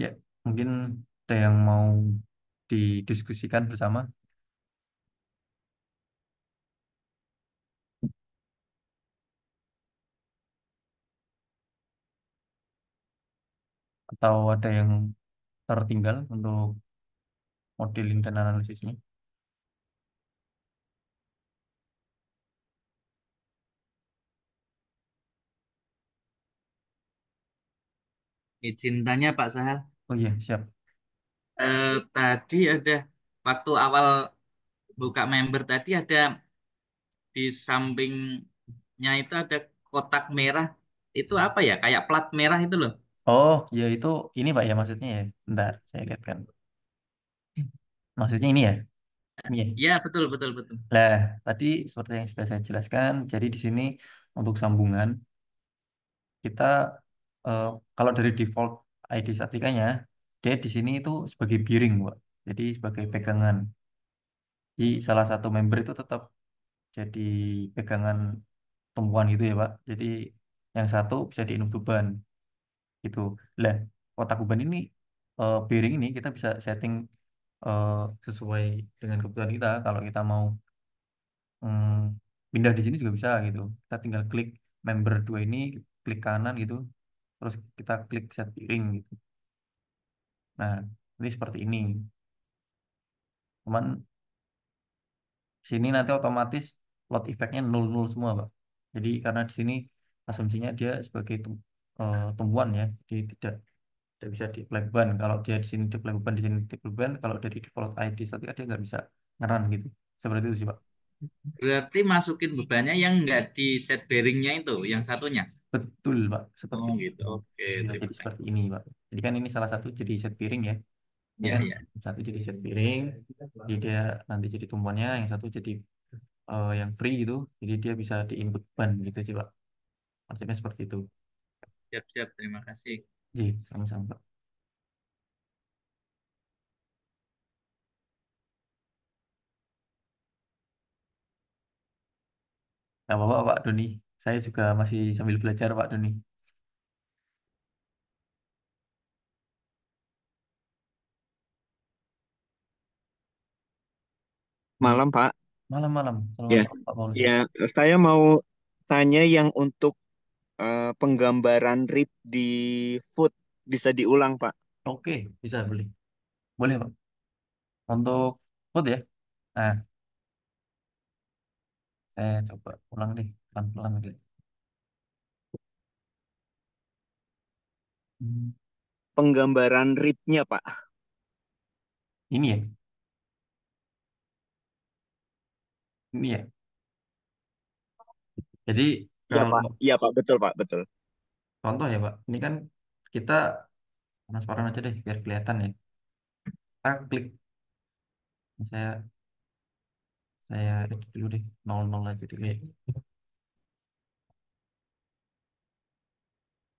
Ya, mungkin ada yang mau didiskusikan bersama atau ada yang tertinggal untuk modeling dan analisisnya. Izin tanya Pak Sahal. Oh iya, siap. Tadi ada waktu awal buka member tadi ada di sampingnya itu ada kotak merah. Itu apa ya? Kayak plat merah itu loh. Oh, ya itu ini Pak ya maksudnya ya. Bentar, saya lihat kan. Maksudnya ini ya. Ini ya. Iya, betul betul betul. Lah, tadi seperti yang sudah saya jelaskan, jadi di sini untuk sambungan kita eh, kalau dari default ID statikanya dia di sini itu sebagai bearing, Pak. Jadi sebagai pegangan. Di salah satu member itu tetap jadi pegangan tumpuan gitu ya, Pak. Jadi yang satu bisa diinuk beban gitu. Lah, kotak beban ini bearing ini kita bisa setting eh, sesuai dengan kebutuhan kita. Kalau kita mau hmm, pindah di sini juga bisa gitu. Kita tinggal klik member dua ini, klik kanan gitu, terus kita klik set piring gitu. Nah, ini seperti ini. Cuman sini nanti otomatis load effect-nya 0 0 semua, Pak. Jadi karena di sini asumsinya dia sebagai tumbuhan ya, jadi tidak bisa di beban. Kalau dia di sini di beban, di sini di beban, kalau dari default ID static dia nggak bisa ngeran gitu. Seperti itu sih, Pak. Berarti masukin bebannya yang nggak di set bearingnya itu, yang satunya. Betul, Pak. Seperti Oh itu. gitu. Oke, Bisa terima jadi kasih. seperti ini, Pak. Jadi kan ini salah satu jadi set piring ya. Ini Ya kan ya. satu jadi set piring, jadi dia nanti jadi tumpuannya, yang satu jadi yang free gitu. Jadi dia bisa di input ban gitu sih, Pak. Maksudnya seperti itu. Siap-siap, terima kasih. Jadi sama-sama, Pak. Gak apa-apa, Pak Doni. Saya juga masih sambil belajar, Pak Doni. Di Malam, Pak. malam-malam. Selamat Ya, malam, Pak Paulus. ya, saya mau tanya yang untuk penggambaran RIP di food bisa diulang, Pak. Oke, bisa boleh. Boleh, Pak. Untuk food ya. Nah, saya coba ulang deh, pelan-pelan gitu. Hmm, Penggambaran RIP-nya, Pak. ini ya, ini ya. Jadi Iya, kalau Pak. Iya, Pak. Betul, Pak. Betul. contoh ya, Pak. Ini kan kita transparan aja deh, biar kelihatan ya. Kita klik, saya saya edit dulu deh, 00 aja dulu ya.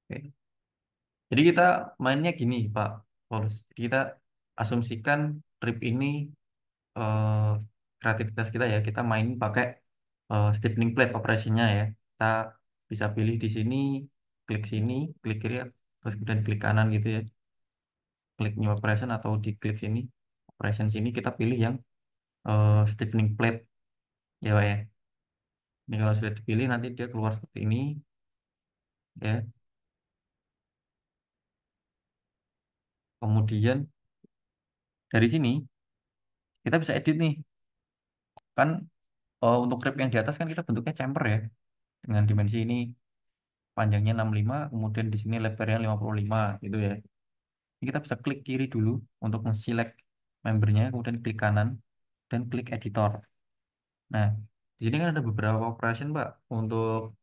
Oke. Jadi kita mainnya gini, Pak Paulus. Jadi kita asumsikan trip ini eh, kreativitas kita ya. Kita main pakai stiffening plate operasinya ya. Kita bisa pilih di sini, klik kiri, terus kemudian klik kanan gitu ya. Klik new operation atau di klik sini, operation sini kita pilih yang stiffening plate ya Pak ya. Ini kalau sudah dipilih nanti dia keluar seperti ini ya. Kemudian dari sini kita bisa edit nih. Kan untuk rib yang di atas kan kita bentuknya chamfer ya. Dengan dimensi ini panjangnya 65, kemudian di sini lebarnya 55 gitu ya. Ini kita bisa klik kiri dulu untuk nge-select membernya, kemudian klik kanan dan klik editor. Nah, di sini kan ada beberapa operation Pak untuk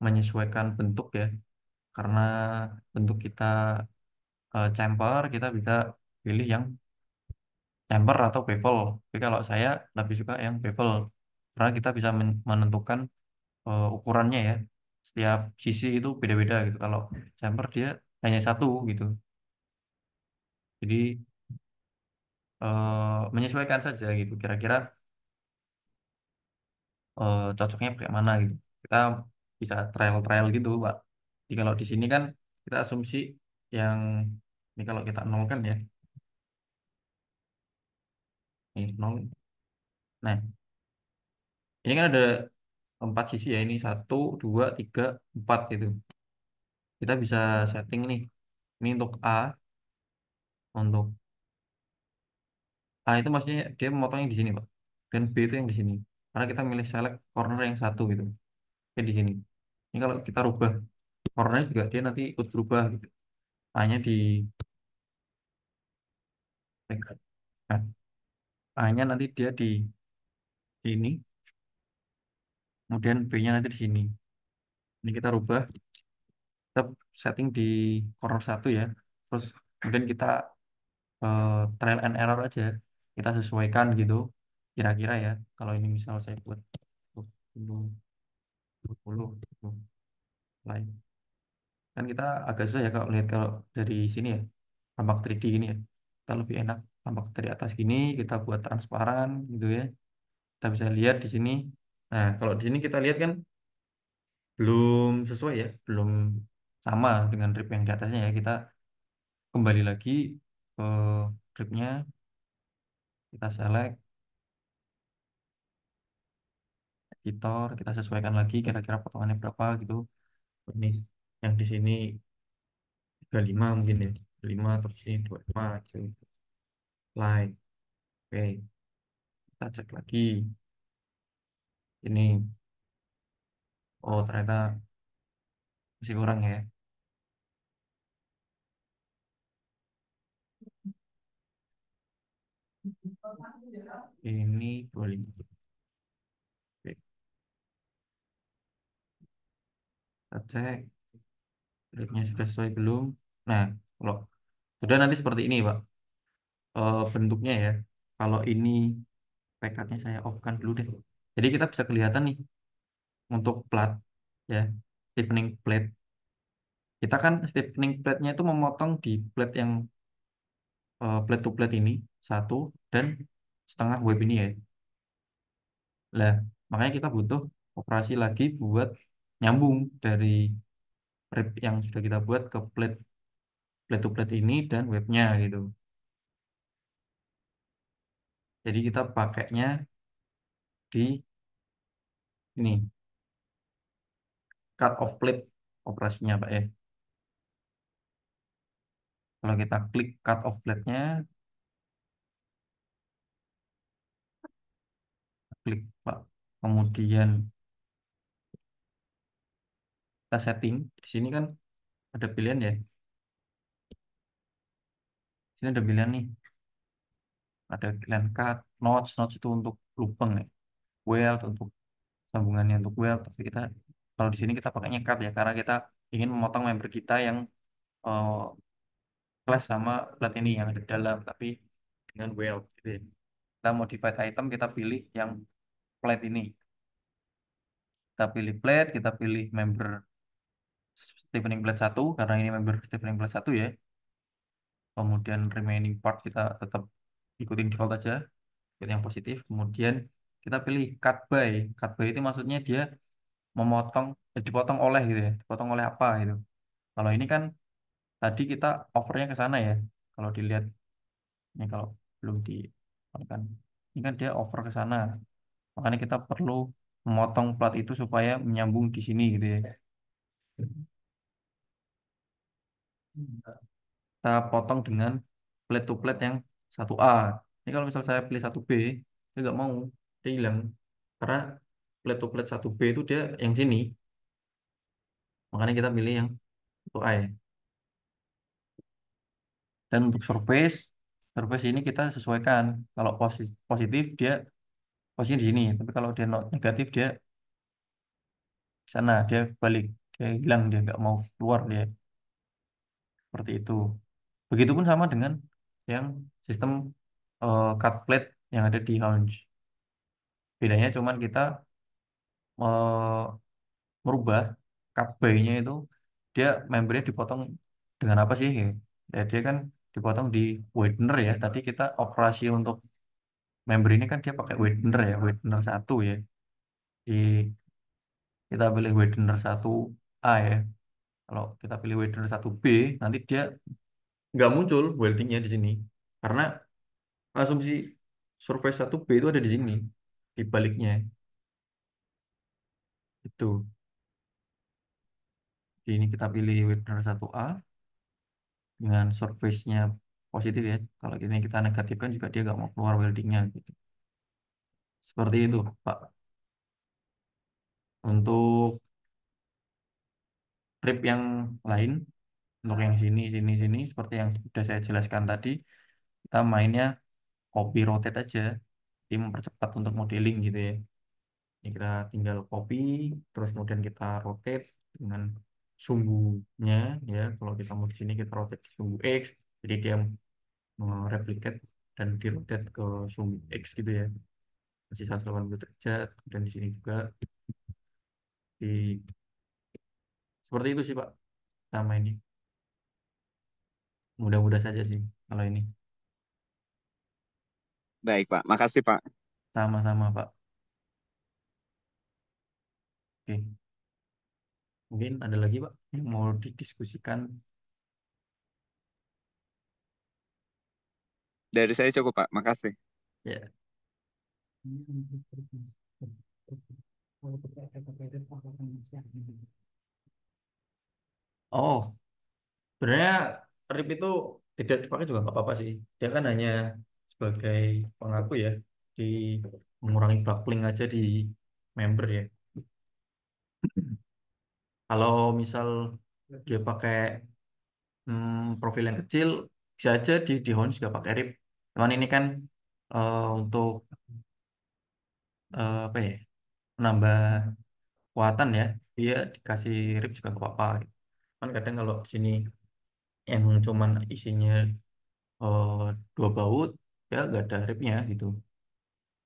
menyesuaikan bentuk ya. Karena bentuk kita chamfer, kita bisa pilih yang chamfer atau bevel. Tapi kalau saya lebih suka yang bevel karena kita bisa menentukan ukurannya ya. Setiap sisi itu beda-beda gitu. Kalau chamfer dia hanya satu gitu. Jadi menyesuaikan saja gitu. Kira-kira cocoknya pakai mana gitu. Kita bisa trial-trial gitu, Pak. Jadi kalau di sini kan kita asumsi yang ini kalau kita nol kan ya, ini nol. Nah, ini kan ada 4 sisi ya. Ini 1, 2, 3, 4 gitu. Kita bisa setting nih. Ini untuk A, untuk A itu maksudnya dia memotongnya di sini, Pak. Dan B itu yang di sini. Karena kita milih select corner yang satu gitu. Kayak di sini. Ini kalau kita rubah cornernya juga dia nanti ikut berubah gitu. A-nya di nah, A-nya nanti dia di sini, kemudian B-nya nanti di sini. Ini kita rubah, kita setting di corner satu ya. Terus kemudian kita trial and error aja. Kita sesuaikan gitu. Kira-kira ya. Kalau ini misal saya buat 20, 20, lain. Kan kita agak susah ya kalau lihat kalau dari sini ya. Tampak 3D gini ya. Kita lebih enak tampak dari atas gini. Kita buat transparan gitu ya. Kita bisa lihat di sini. Nah, kalau di sini kita lihat kan belum sesuai ya, belum sama dengan rib yang di atasnya ya. Kita kembali lagi ke ribnya, kita select editor, kita sesuaikan lagi kira-kira potongannya berapa gitu. Ini yang di sini 35 mungkin ya, 35 terus ini 25 gitu. Like, oke, kita cek lagi. Ini, oh ternyata masih kurang ya. Ini 25. Oke, kita cek ribnya sudah sesuai belum. Nah, kalau sudah nanti seperti ini Pak. Bentuknya ya. Kalau ini pekatnya saya off-kan dulu deh. Jadi kita bisa kelihatan nih untuk plat ya, stiffening plate. Kita kan stiffening plate-nya itu memotong di plate yang plate to plate ini satu dan setengah web ini ya. Lah, makanya kita butuh operasi lagi buat nyambung dari rib yang sudah kita buat ke plate to plate ini dan webnya gitu. Jadi kita pakainya di ini cut off plate operasinya Pak ya. Kalau kita klik cut off plate-nya, klik Pak. Kemudian kita setting. Di sini kan ada pilihan ya. Di sini ada pilihan nih. Ada pilihan cut, notch, notch itu untuk lubang ya. Weld untuk sambungannya untuk weld. Tapi kita kalau di sini kita pakainya cut ya karena kita ingin memotong member kita yang eh, clash sama plat ini yang ada di dalam tapi dengan weld gitu ya. Kita modified item kita pilih yang plate ini. Kita pilih plate, kita pilih member stiffening plate satu karena ini member stiffening plate satu ya. Kemudian remaining part kita tetap ikutin default aja, ikut yang positif. Kemudian kita pilih cut by. Cut by itu maksudnya dia memotong, dipotong oleh gitu ya, dipotong oleh apa gitu. Kalau ini kan tadi kita overnya ke sana ya. Kalau dilihat ini kalau belum di kan ini kan dia over ke sana. Makanya kita perlu memotong plat itu supaya menyambung di sini gitu ya. Kita potong dengan plate to plate yang 1A. Ini kalau misal saya pilih 1B, dia nggak mau, dia hilang. Karena plate to plate 1B itu dia yang sini. Makanya kita pilih yang 1A ya. Dan untuk surface, surface ini kita sesuaikan. Kalau positif dia posisinya di sini. Tapi kalau dia negatif dia di sana, dia balik. Dia hilang, dia nggak mau keluar dia. Seperti itu. Begitupun sama dengan yang sistem cut plate yang ada di Hounge. Bedanya cuman kita eh, merubah cut by-nya itu dia membernya dipotong dengan apa sih? Ya, dia kan dipotong di widener ya. Tadi kita operasi untuk member ini kan dia pakai widener ya, widener satu ya. Di kita pilih widener satu A ya. Kalau kita pilih widener satu B, nanti dia nggak muncul weldingnya di sini. Karena asumsi surface satu B itu ada di sini, di baliknya. Itu. Jadi ini kita pilih widener satu A dengan surface-nya positif ya. Kalau ini kita negatifkan juga dia nggak mau keluar weldingnya gitu. Seperti itu, Pak. Untuk trip yang lain, untuk yang sini, seperti yang sudah saya jelaskan tadi, kita mainnya copy rotate aja. Jadi mempercepat untuk modeling gitu ya. Ini kita tinggal copy, terus kemudian kita rotate dengan sumbunya ya. Kalau kita mau di sini kita rotate di sumbu X, jadi dia replicate dan dirotate ke sumbu X gitu ya. Masih 180 derajat, dan di sini juga di seperti itu sih Pak. Sama ini, mudah-mudah saja sih kalau ini. Baik, Pak. Makasih, Pak. Sama-sama Pak. Oke, mungkin ada lagi Pak yang mau didiskusikan. Dari saya cukup, Pak. Makasih. Ya. Oh, sebenarnya RIP itu tidak dipakai juga nggak apa-apa sih. Dia kan hanya sebagai pengaku ya, di mengurangi buckling aja di member ya. Kalau misal dia pakai profil yang kecil, bisa aja di Honda juga pakai RIP. Cuman ini kan untuk apa ya, menambah kekuatan ya, dia dikasih RIP juga nggak apa-apa. Kan kadang kalau di sini yang cuman isinya eh, dua baut, ya nggak ada RIP-nya gitu.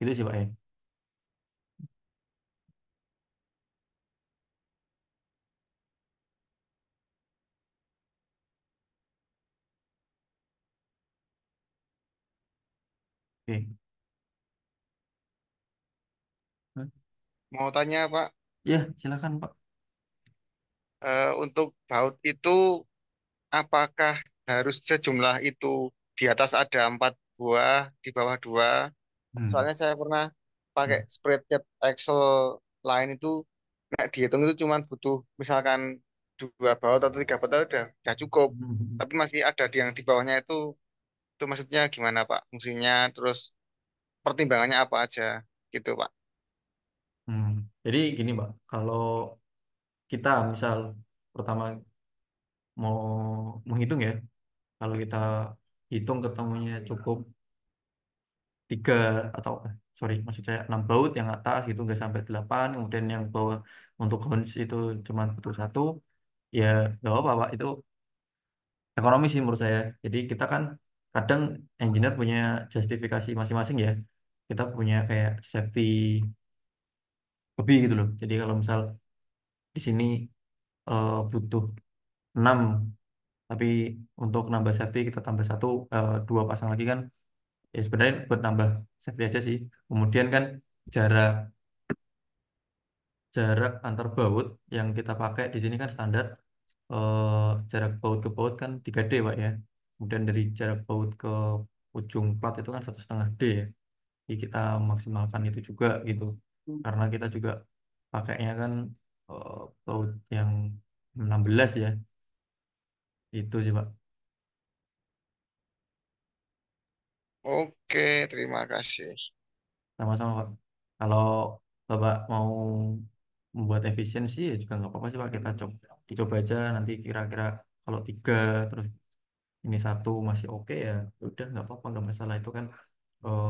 Itu sih Pak ya. Oke. Mau tanya Pak, Ya, silakan Pak. untuk baut itu apakah harus sejumlah itu di atas ada 4 buah, di bawah 2? Hmm. Soalnya saya pernah pakai Hmm. spreadsheet Excel lain itu, nah, dihitung itu cuma butuh misalkan 2 baut atau 3 baut udah cukup. Hmm. Tapi masih ada di yang di bawahnya itu maksudnya gimana Pak? Fungsinya terus pertimbangannya apa aja gitu Pak? Hmm. Jadi gini Pak, kalau kita misal pertama mau menghitung ya, kalau kita hitung ketemunya cukup tiga atau sorry maksud saya 6 baut yang atas itu nggak sampai 8, kemudian yang bawah untuk hunch itu cuma butuh satu, ya nggak apa-apa Pak, itu ekonomis sih menurut saya. Jadi kita kan kadang engineer punya justifikasi masing-masing ya, kita punya kayak safety lebih gitu loh. Jadi kalau misal di sini butuh 6, tapi untuk nambah safety kita tambah satu, dua pasang lagi kan, ya sebenarnya buat nambah safety aja sih. Kemudian kan jarak jarak antar baut yang kita pakai di sini kan standar, jarak baut ke baut kan 3D Pak ya. Kemudian dari jarak baut ke ujung plat itu kan 1,5D ya. Jadi kita maksimalkan itu juga gitu. Karena kita juga pakainya kan eh, baut yang 16 ya. Itu sih Pak. Oke, terima kasih. Sama-sama Pak. Kalau Bapak mau membuat efisiensi ya juga nggak apa-apa sih Pak. Kita coba dicoba aja nanti kira-kira kalau tiga terus ini satu masih oke ya, udah nggak apa-apa, nggak masalah. Itu kan eh,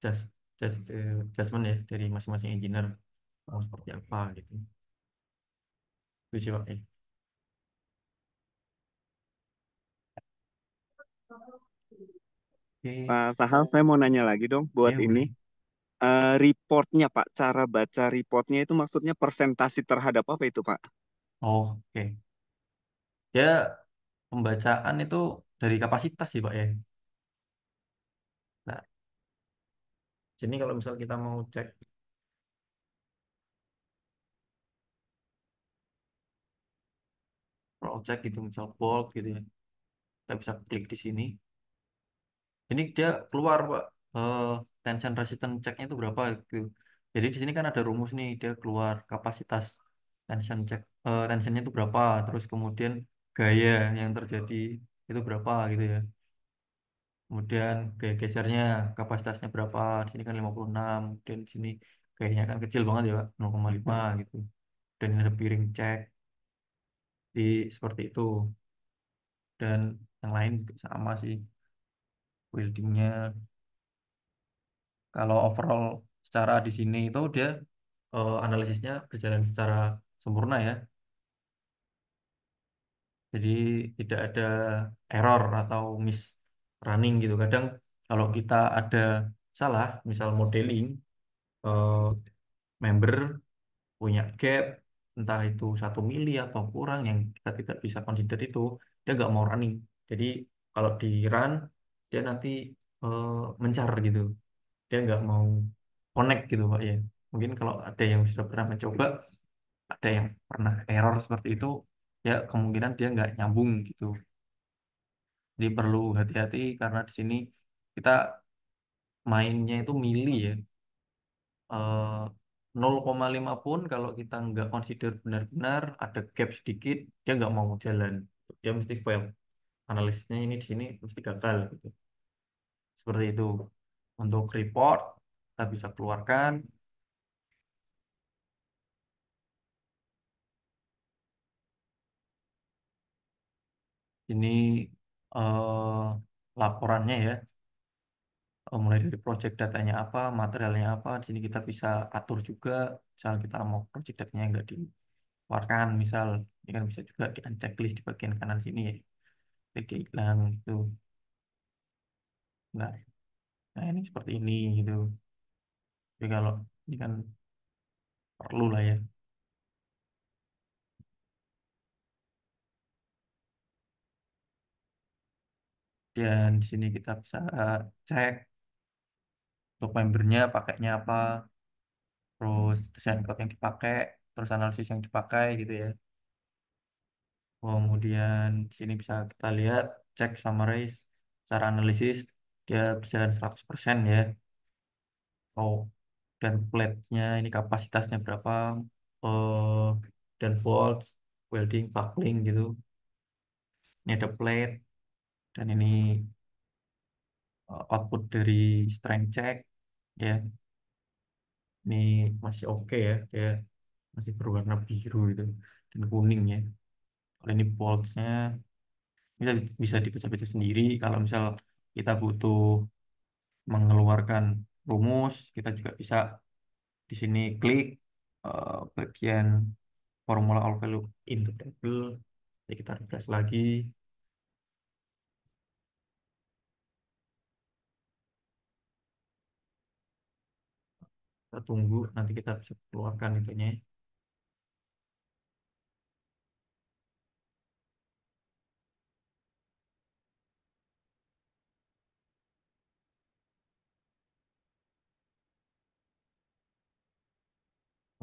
just adjustment ya dari masing-masing engineer mau seperti apa gitu. Itu sih Pak. Oke, Pak Sahal, saya mau nanya lagi dong buat ya ini. boleh. Reportnya Pak, cara baca reportnya itu maksudnya presentasi terhadap apa itu Pak? Oh, oke. Ya pembacaan itu dari kapasitas sih Pak ya. Nah, sini kalau misal kita mau cek gitu, misal bolt gitu ya, kita bisa klik di sini. Ini dia keluar Pak, eh, tension resistance checknya itu berapa gitu. Jadi di sini kan ada rumus nih, dia keluar kapasitas tensionnya itu berapa, terus kemudian gaya yang terjadi itu berapa gitu ya. Kemudian gaya gesernya kapasitasnya berapa, di sini kan 56, dan di sini gayanya kan kecil banget ya Pak, 0,5 gitu. Dan ini ada bearing check di seperti itu, dan yang lain juga sama sih weldingnya. Kalau overall secara di sini itu dia analisisnya berjalan secara sempurna ya. Jadi tidak ada error atau miss running gitu. Kadang kalau kita ada salah, misal modeling eh, member punya gap entah itu 1 mili atau kurang yang kita tidak bisa consider itu, dia nggak mau running. Jadi kalau di run dia nanti eh, mencar gitu. Dia nggak mau connect gitu Pak ya. Mungkin kalau ada yang sudah pernah mencoba, ada yang pernah error seperti itu, ya kemungkinan dia nggak nyambung gitu. Jadi perlu hati-hati karena di sini kita mainnya itu mili ya. Eh, 0,5 pun kalau kita nggak consider benar-benar ada gap sedikit, dia nggak mau jalan. Dia mesti fail. Analisisnya ini di sini mesti gagal gitu. Seperti itu. Untuk report kita bisa keluarkan ini eh, laporannya ya. Mulai dari project datanya apa, materialnya apa, di sini kita bisa atur juga. Misal kita mau project datanya nggak dikeluarkan, misal ini kan bisa juga di checklist di bagian kanan sini ya, jadi dia hilang gitu. Nah, nah ini seperti ini gitu. Jadi kalau ini kan perlu lah ya. Dan di sini kita bisa cek untuk membernya pakainya apa, terus desain code yang dipakai, terus analisis yang dipakai gitu ya. Kemudian di sini bisa kita lihat cek summarize secara analisis dia berjalan 100% ya. Oh, dan plate-nya ini kapasitasnya berapa, eh dan volts, welding, buckling gitu. Ini ada plate dan ini output dari strength check ya. Ini masih oke ya, dia masih berwarna biru gitu dan kuning ya. Kalau ini bolts-nya bisa bisa dibaca-baca sendiri. Kalau misal kita butuh mengeluarkan rumus, kita juga bisa di sini klik bagian formula all value in the table. Jadi kita refresh lagi, kita tunggu nanti kita bisa keluarkan itunya.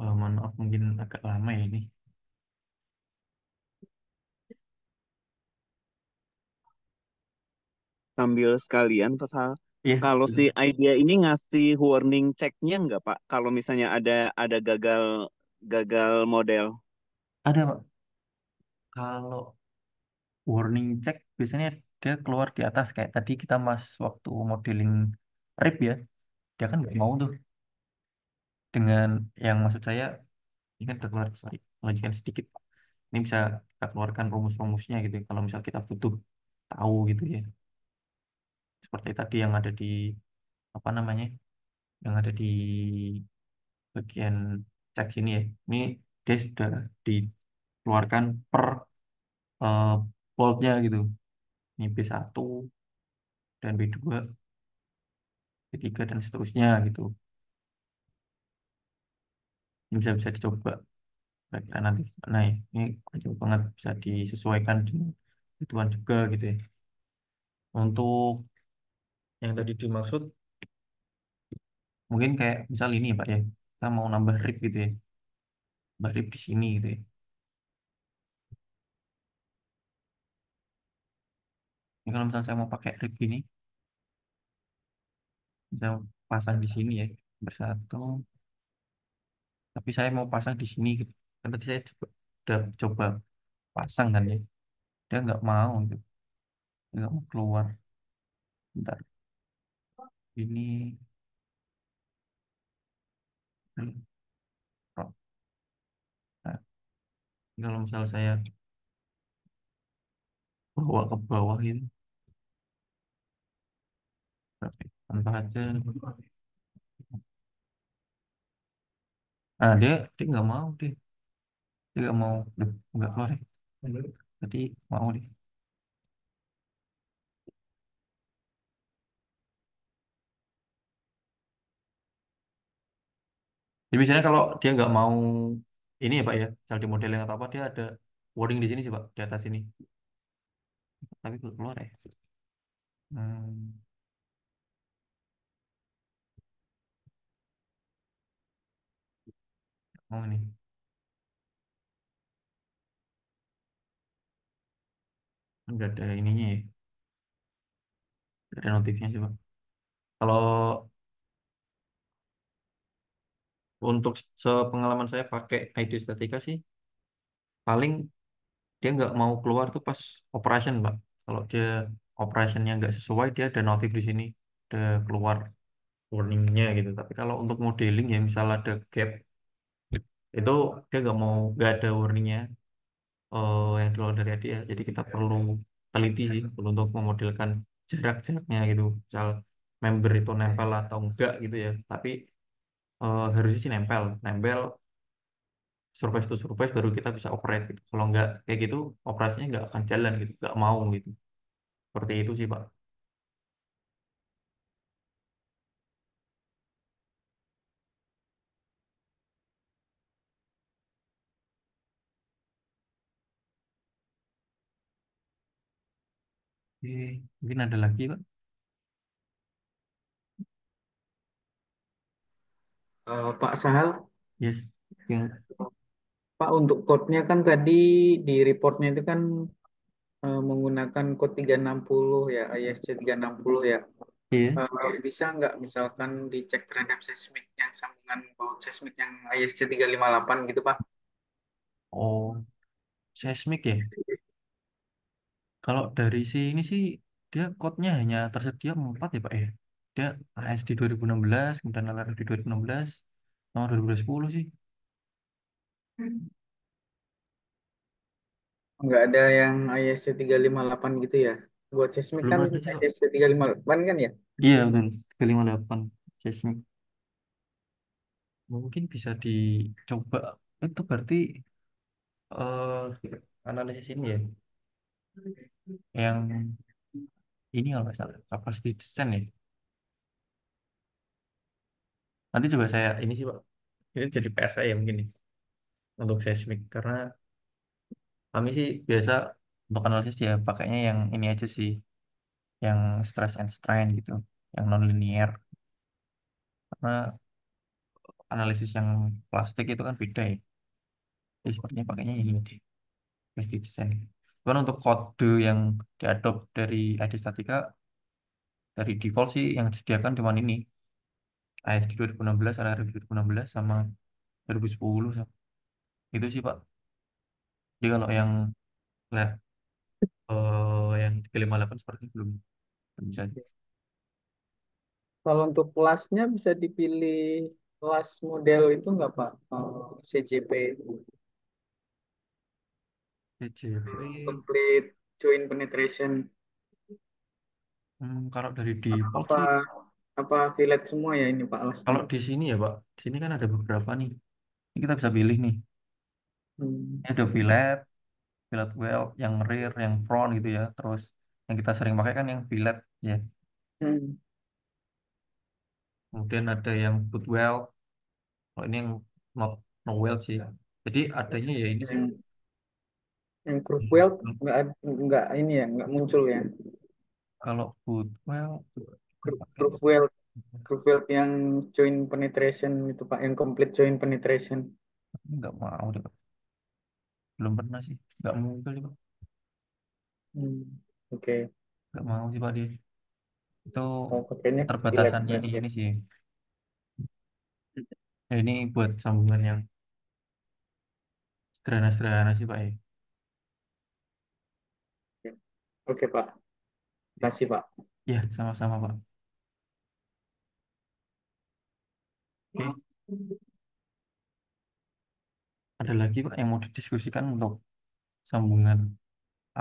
Mohon maaf mungkin agak lama ya ini. Sambil sekalian, pasal Iya, kalau si idea ini ngasih warning checknya nggak Pak? Kalau misalnya ada gagal gagal model. ada Pak. Kalau warning check biasanya dia keluar di atas kayak tadi kita mas waktu modeling rib ya, dia kan nggak mau tuh dengan yang maksud saya ini kan udah keluar, sorry, lanjutkan sedikit. Ini bisa kita keluarkan rumus-rumusnya gitu ya, kalau misal kita butuh tahu gitu ya. Seperti tadi yang ada di apa namanya? Yang ada di bagian cek sini ya. Ini dia sudah dikeluarkan per eh, voltnya gitu. Ini B1 dan B2, B3 dan seterusnya gitu. Ini bisa bisa dicoba kira-kira nanti. Nah, ini kecil banget bisa disesuaikan dengan kebutuhan juga gitu ya. Untuk yang tadi dimaksud mungkin kayak misal ini ya Pak ya, kita mau nambah rib gitu ya, nambah rib di sini gitu ya. Ini kalau misalnya saya mau pakai rib ini, saya pasang di sini ya, bersatu. Tapi saya mau pasang di sini gitu. Kan tadi saya udah coba pasang kan ya, dia nggak mau gitu, dia nggak mau keluar. Bentar, ini nah, ini kalau misalnya saya bawa ke bawah ini, oke, tanpa aja. Nah, dia nggak mau deh, dia nggak mau, Duh, nggak keluar ya. Tadi mau deh. Jadi biasanya kalau dia nggak mau ini ya Pak ya, misal di modeling atau apa, dia ada wording di sini sih Pak, di atas ini. Tapi nggak keluar ya. Hmm, mau ini, nggak ada ininya ya, nggak ada notifnya sih Pak. Kalau untuk sepengalaman saya pakai ID Statika sih, paling dia nggak mau keluar tuh pas operation Pak. Kalau dia operationnya nggak sesuai, dia ada notif di sini, ada keluar warningnya gitu. Tapi kalau untuk modeling ya, misal ada gap, itu dia nggak mau, nggak ada warningnya yang keluar dari dia. Jadi kita perlu teliti sih perlu untuk memodelkan jarak-jaraknya gitu. Misal member itu nempel atau enggak gitu ya. Tapi harusnya sih nempel, nempel surface to surface baru kita bisa operate gitu. Kalau enggak kayak gitu, operasinya nggak akan jalan gitu, nggak mau gitu. Seperti itu sih Pak. Oke, mungkin ada lagi Pak. Pak Sahal, Yes. Yang Pak untuk code-nya kan tadi di reportnya itu kan menggunakan code 360 ya, ISC 360 ya. iya. Bisa nggak misalkan dicek terhadap seismik yang sambungan baut seismik yang ISC 358 gitu Pak? Oh, seismik ya. Kalau dari si ini sih dia code-nya hanya tersedia 4 ya Pak ya. Dia ASD 2016, kemudian LRFD 2016, sama 2010 sih. Nggak ada yang ISC 358 gitu ya? Buat seismik Belum kan ada sih Pak. ISC 358 kan ya? Iya betul, 358 seismik. Mungkin bisa dicoba. Itu berarti analisis ini ya, yang ini kalau nggak salah, capacity descent ya. Nanti coba saya ini sih Pak. Ini jadi PR saya mungkin nih, untuk seismik. Karena kami sih biasa untuk analisis ya pakainya yang ini aja sih, yang stress and strain gitu, yang non linear. Karena analisis yang plastik itu kan beda ya. Jadi sepertinya pakainya yang ini deh, basic design. Cuman untuk kode yang diadopt dari ID Statika dari default sih yang disediakan cuman ini ASD 2016, LRF 2016 sama 2010 itu sih Pak. Jadi kalau yang lab yang 358 seperti belum bisa. Kalau untuk kelasnya bisa dipilih kelas model itu nggak Pak? CJP, CJP, complete joint penetration. kalau dari default Apa sih, apa fillet semua ya ini Pak kelasnya? kalau di sini ya Pak, di sini kan ada beberapa nih. Ini kita bisa pilih nih. Hmm. Ini ada fillet, fillet weld, yang rear, yang front gitu ya. Terus yang kita sering pakai kan yang fillet ya. Hmm. Kemudian ada yang boot weld. Kalau ini yang not no weld sih. Jadi adanya ya ini sih. Yang groove weld nggak ini ya nggak muncul ya. Kalau boot weld, coba kita pakai. Groove weld groove weld yang joint penetration itu Pak, yang complete joint penetration. Nggak mau deh Pak. Belum pernah sih. Nggak muncul sih Pak. Hmm. Oke. Nggak mau sih Pak dia. Itu Oh, pakainya fillet keterbatasannya di berarti ya. ini sih. Ya, ini buat sambungan yang sederhana-sederhana sih Pak ya. Oke Pak, kasih Pak. Ya, sama-sama Pak. Oke, ada lagi Pak yang mau didiskusikan untuk sambungan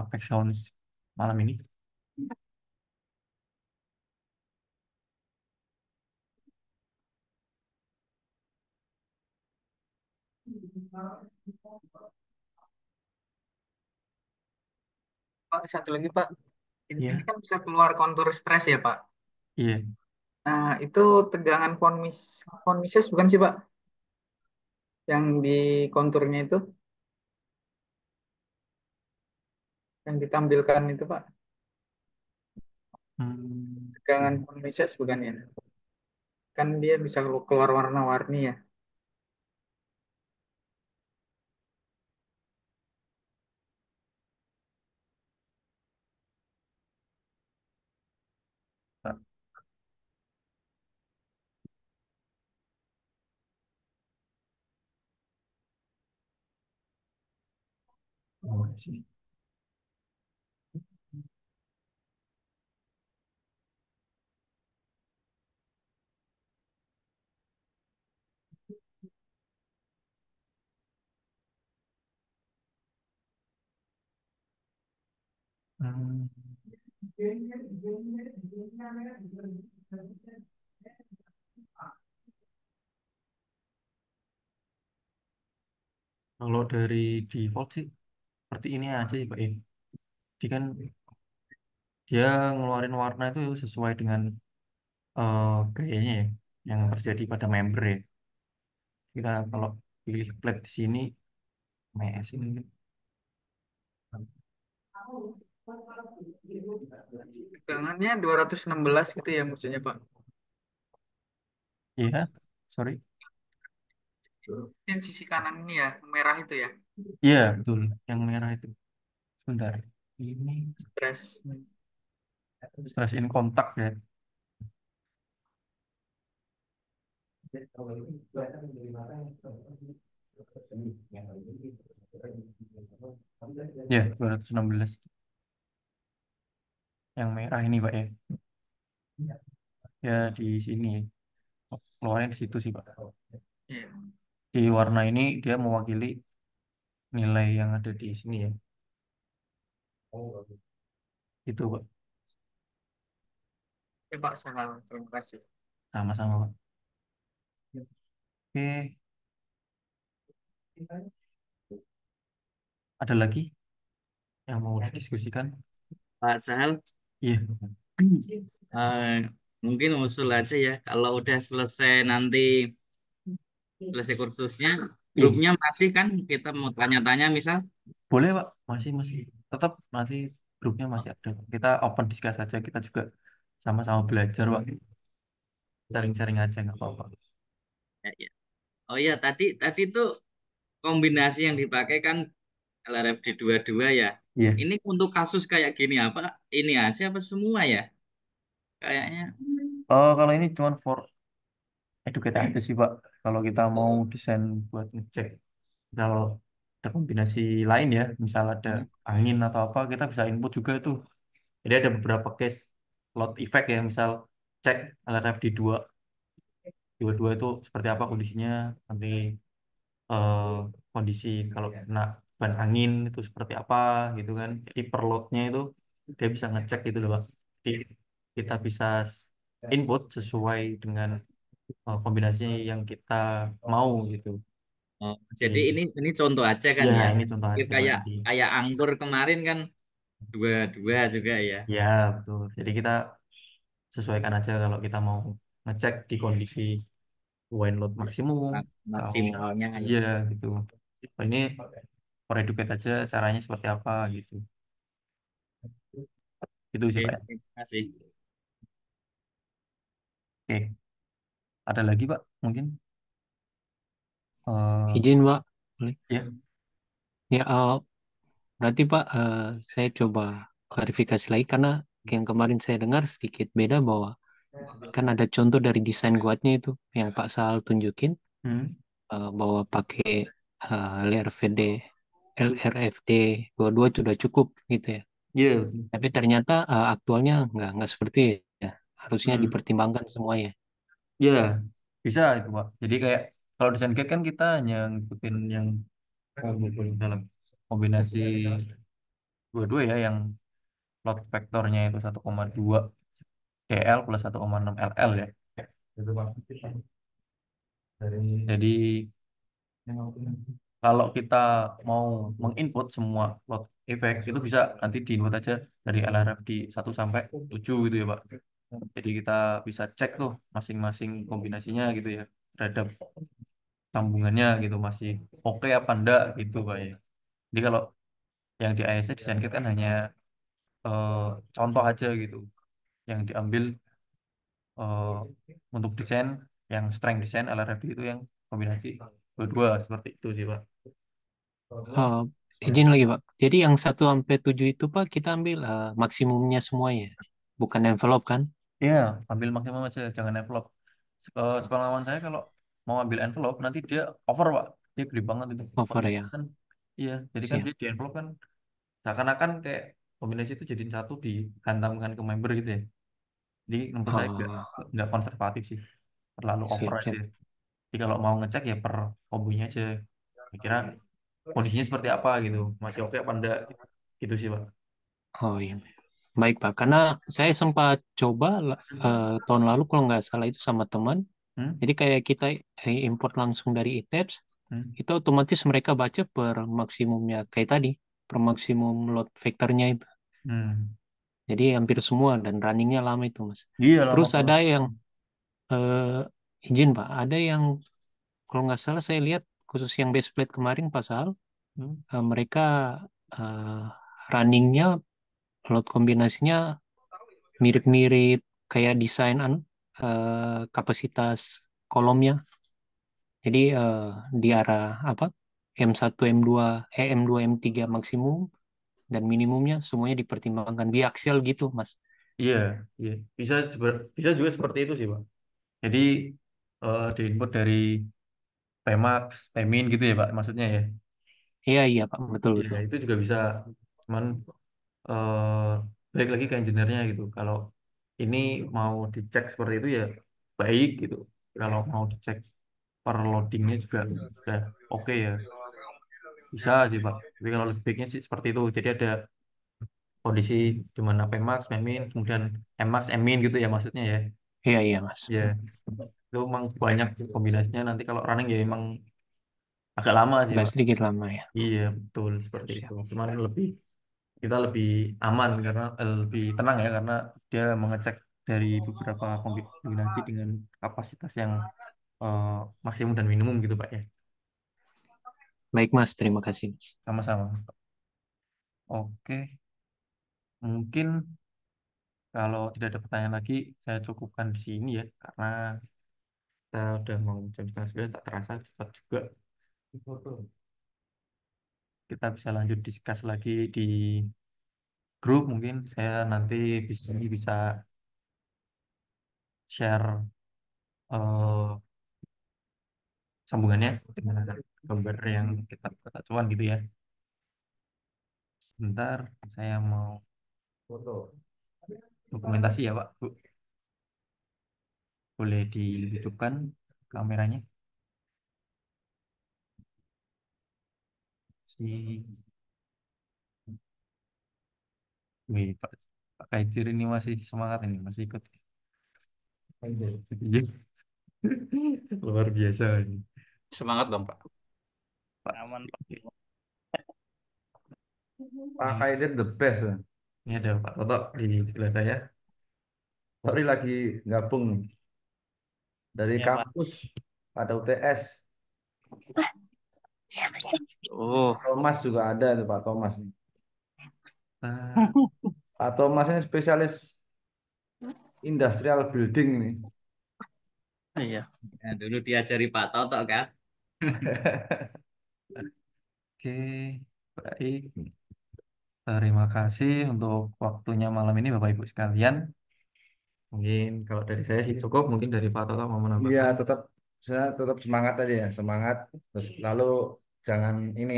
Apex Sounds malam ini? Pak, satu lagi Pak. Ini Iya, kan bisa keluar kontur stres ya Pak. iya. Nah, itu tegangan von Mises bukan sih Pak? Yang di konturnya itu, yang ditampilkan itu Pak. Tegangan von Mises bukan ya? Kan dia bisa keluar warna-warni ya. Oh, sih. Hmm, Kalau dari default sih seperti ini aja ya Pak ya. Jadi kan dia ngeluarin warna itu sesuai dengan eh, gayanya ya, yang terjadi pada member ya. Kita kalau pilih plat di sini, mes ini. Tegangannya 216 gitu ya maksudnya Pak. Iya, sorry. Yang sisi kanan ini ya, merah itu ya, Iya, betul. Yang merah itu. Sebentar. Ini stres. stress in kontak ya. Ya, 216. Yang merah ini, Pak ya. Ya di sini. Keluarnya di situ sih, Pak. Iya. Di warna ini dia mewakili nilai yang ada di sini ya. Itu, Pak. Oke Pak Sahal, terima kasih. Sama-sama, Pak. Oke, ada lagi yang mau didiskusikan? Pak Sahal, Iya. eh, mungkin usul aja ya. Kalau udah selesai nanti selesai kursusnya, Iya. grupnya masih kan kita mau tanya-tanya misal. Boleh, Pak. Masih tetap masih grupnya masih ada. Kita open discuss saja. Kita juga sama-sama belajar, Pak. Sharing-sharing aja nggak apa-apa. Ya, ya. Oh iya, tadi tadi tuh kombinasi yang dipakai kan LRFD 22 ya. Iya. Ini untuk kasus kayak gini apa? Ini aja apa semua ya? Kayaknya. Oh, kalau ini cuma for educate aja sih Pak. Kalau kita mau desain buat ngecek, kalau ada kombinasi lain ya, misal ada angin atau apa, kita bisa input juga itu. Jadi ada beberapa case load effect ya, misal cek LRFD 2, dua itu seperti apa kondisinya, nanti eh, kondisi kalau kena ban angin itu seperti apa gitu kan. Jadi per loadnya itu dia bisa ngecek gitu loh Pak. Jadi kita bisa input sesuai dengan kombinasi yang kita mau gitu. Oh, jadi Jadi ini contoh aja kan ya ya. ini Saya contoh pikir aja Pak. kayak Jadi kayak anggur kemarin kan dua dua juga ya. ya betul. Jadi kita sesuaikan aja kalau kita mau ngecek di kondisi wine load maksimum atau Maksimalnya ya. iya gitu. Nah, ini for educate aja caranya seperti apa gitu. Itu sih Oke, Pak ya. terima kasih. Oke, ada lagi Pak mungkin eh Izin, Pak. Boleh? ya. Ya, berarti Pak, saya coba klarifikasi lagi karena yang kemarin saya dengar sedikit beda bahwa kan ada contoh dari desain guatnya itu yang Pak Sal tunjukin Hmm. bahwa pakai LRVD, LRFD 22 sudah cukup gitu ya. Iya. Tapi ternyata aktualnya nggak seperti itu ya. Harusnya Hmm. dipertimbangkan semuanya. Iya, bisa itu Pak. Jadi kayak kalau desain gate kan kita hanya ngikutin yang dalam kombinasi dua-dua ya, yang load vektornya itu 1,2 DL plus 1,6 LL ya. Gitu, Pak. Jadi kalau kita mau menginput semua load effect itu bisa nanti diinput aja dari LRF di 1 sampai 7 gitu ya Pak. Jadi kita bisa cek tuh masing-masing kombinasinya gitu ya terhadap sambungannya gitu masih oke apa enggak gitu Pak ya. Jadi kalau yang di ASC desain kit kan hanya eh, contoh aja gitu yang diambil eh, untuk desain yang strength design LRFD itu yang kombinasi dua-dua seperti itu sih Pak. Eh, izin lagi Pak. Jadi yang 1 sampai 7 itu Pak kita ambil maksimumnya semuanya. Bukan envelope kan? Iya, ambil maksimum aja, jangan envelope. Sepengalaman saya kalau mau ambil envelope nanti dia over Pak, dia gede banget itu. Over Kombinasi ya. kan, iya, jadi kan Siap. dia di envelope kan seakan-akan kayak kombinasi itu jadiin satu dihantamkan ke member gitu ya. Jadi menurut saya Oh, nggak konservatif sih, terlalu over siap, aja. siap. Jadi kalau mau ngecek ya per kombonya aja. Kira kondisinya seperti apa gitu, masih oke apa enggak? Gitu sih Pak. Oh iya. Baik Pak. Karena saya sempat coba tahun lalu kalau nggak salah itu sama teman. Hmm? Jadi kayak kita import langsung dari ITEPS, Hmm? itu otomatis mereka baca per maksimumnya kayak tadi, per maksimum load vektornya itu. Hmm. Jadi hampir semua dan runningnya lama itu Mas. Iya lama Terus ada banget. yang izin Pak, ada yang kalau nggak salah saya lihat khusus yang base plate kemarin pasal Hmm? mereka eh, runningnya load kombinasinya mirip-mirip kayak desain kapasitas kolomnya. Jadi di arah apa? M1, M2, M2, M3 maksimum dan minimumnya semuanya dipertimbangkan biaksial gitu, Mas. Iya, iya. Bisa juga seperti itu sih Pak. Jadi di input dari Pmax, Pmin gitu ya Pak, maksudnya ya. Iya, iya, Pak, betul Iya, betul. itu juga bisa. Cuman eh balik lagi ke engineer-nya gitu. Kalau ini mau dicek seperti itu ya baik gitu. Kalau mau dicek per loadingnya juga sudah oke ya. Bisa sih Pak. Tapi kalau lebih baiknya sih seperti itu. Jadi ada kondisi di mana Pmax, Pmin, kemudian Mmax, Mmin gitu ya maksudnya ya. Iya, iya, Mas. Ya, itu memang banyak kombinasinya. Nanti kalau running ya memang agak lama sih Agak Pak. sedikit lama ya. Iya, betul seperti itu. Siap. Cuman kita lebih aman karena lebih tenang ya karena dia mengecek dari beberapa kombinasi dengan kapasitas yang eh, maksimum dan minimum gitu Pak ya. Baik, Mas. Terima kasih, Mas. Sama-sama. Oke, mungkin kalau tidak ada pertanyaan lagi, saya cukupkan di sini ya karena kita udah mau jam setengah 9, tak terasa cepat juga. Kita bisa lanjut discuss lagi di grup, mungkin saya nanti bisa share sambungannya dengan gambar yang kita buat acuan gitu ya. Bentar, saya mau dokumentasi ya Pak, Bu. Boleh dihidupkan kameranya. Si, wih, Pak Kaidir ini masih semangat ini, masih ikut. Iya. Luar biasa ini. Semangat dong, Pak. Pak. Aman, Pak. Pak Kaidir the best. Ini ada Pak Toto di sebelah saya. Sorry lagi gabung nih. Dari Ya, Pak. kampus ada UTS. Oh, Thomas juga ada tuh Pak Thomas. Nah, Pak Thomas ini spesialis industrial building nih. iya. Nah, dulu diajari Pak Toto kan. oke, baik. Terima kasih untuk waktunya malam ini Bapak Ibu sekalian. Mungkin kalau dari saya sih cukup, mungkin dari Pak Toto mau Iya, menambahkan. saya tetap semangat aja ya, semangat. Terus lalu jangan ini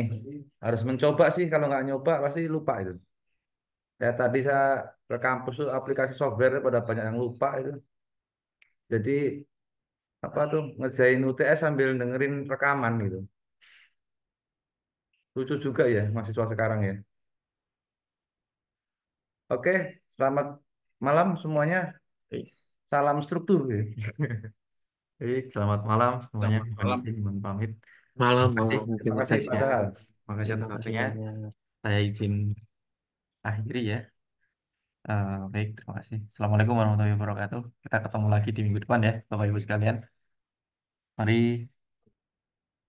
harus mencoba sih, kalau nggak nyoba pasti lupa itu. Kayak tadi saya ke kampus tuh aplikasi software pada banyak yang lupa itu. Jadi apa tuh ngerjain UTS sambil dengerin rekaman gitu. Lucu juga ya mahasiswa sekarang ya. Oke, selamat malam semuanya. Salam struktur ya. Baik, selamat malam semuanya. Selamat Mohon malam. izin, mohon pamit. Malam, Terima kasih. malam. Terima Terima kasih kasih. Pak Sahal. Terima kasih atas Terima kasih waktunya. banyak. Saya izin akhiri ya. Baik, terima kasih. Assalamualaikum warahmatullahi wabarakatuh. Kita ketemu lagi di minggu depan ya, Bapak Ibu sekalian. Mari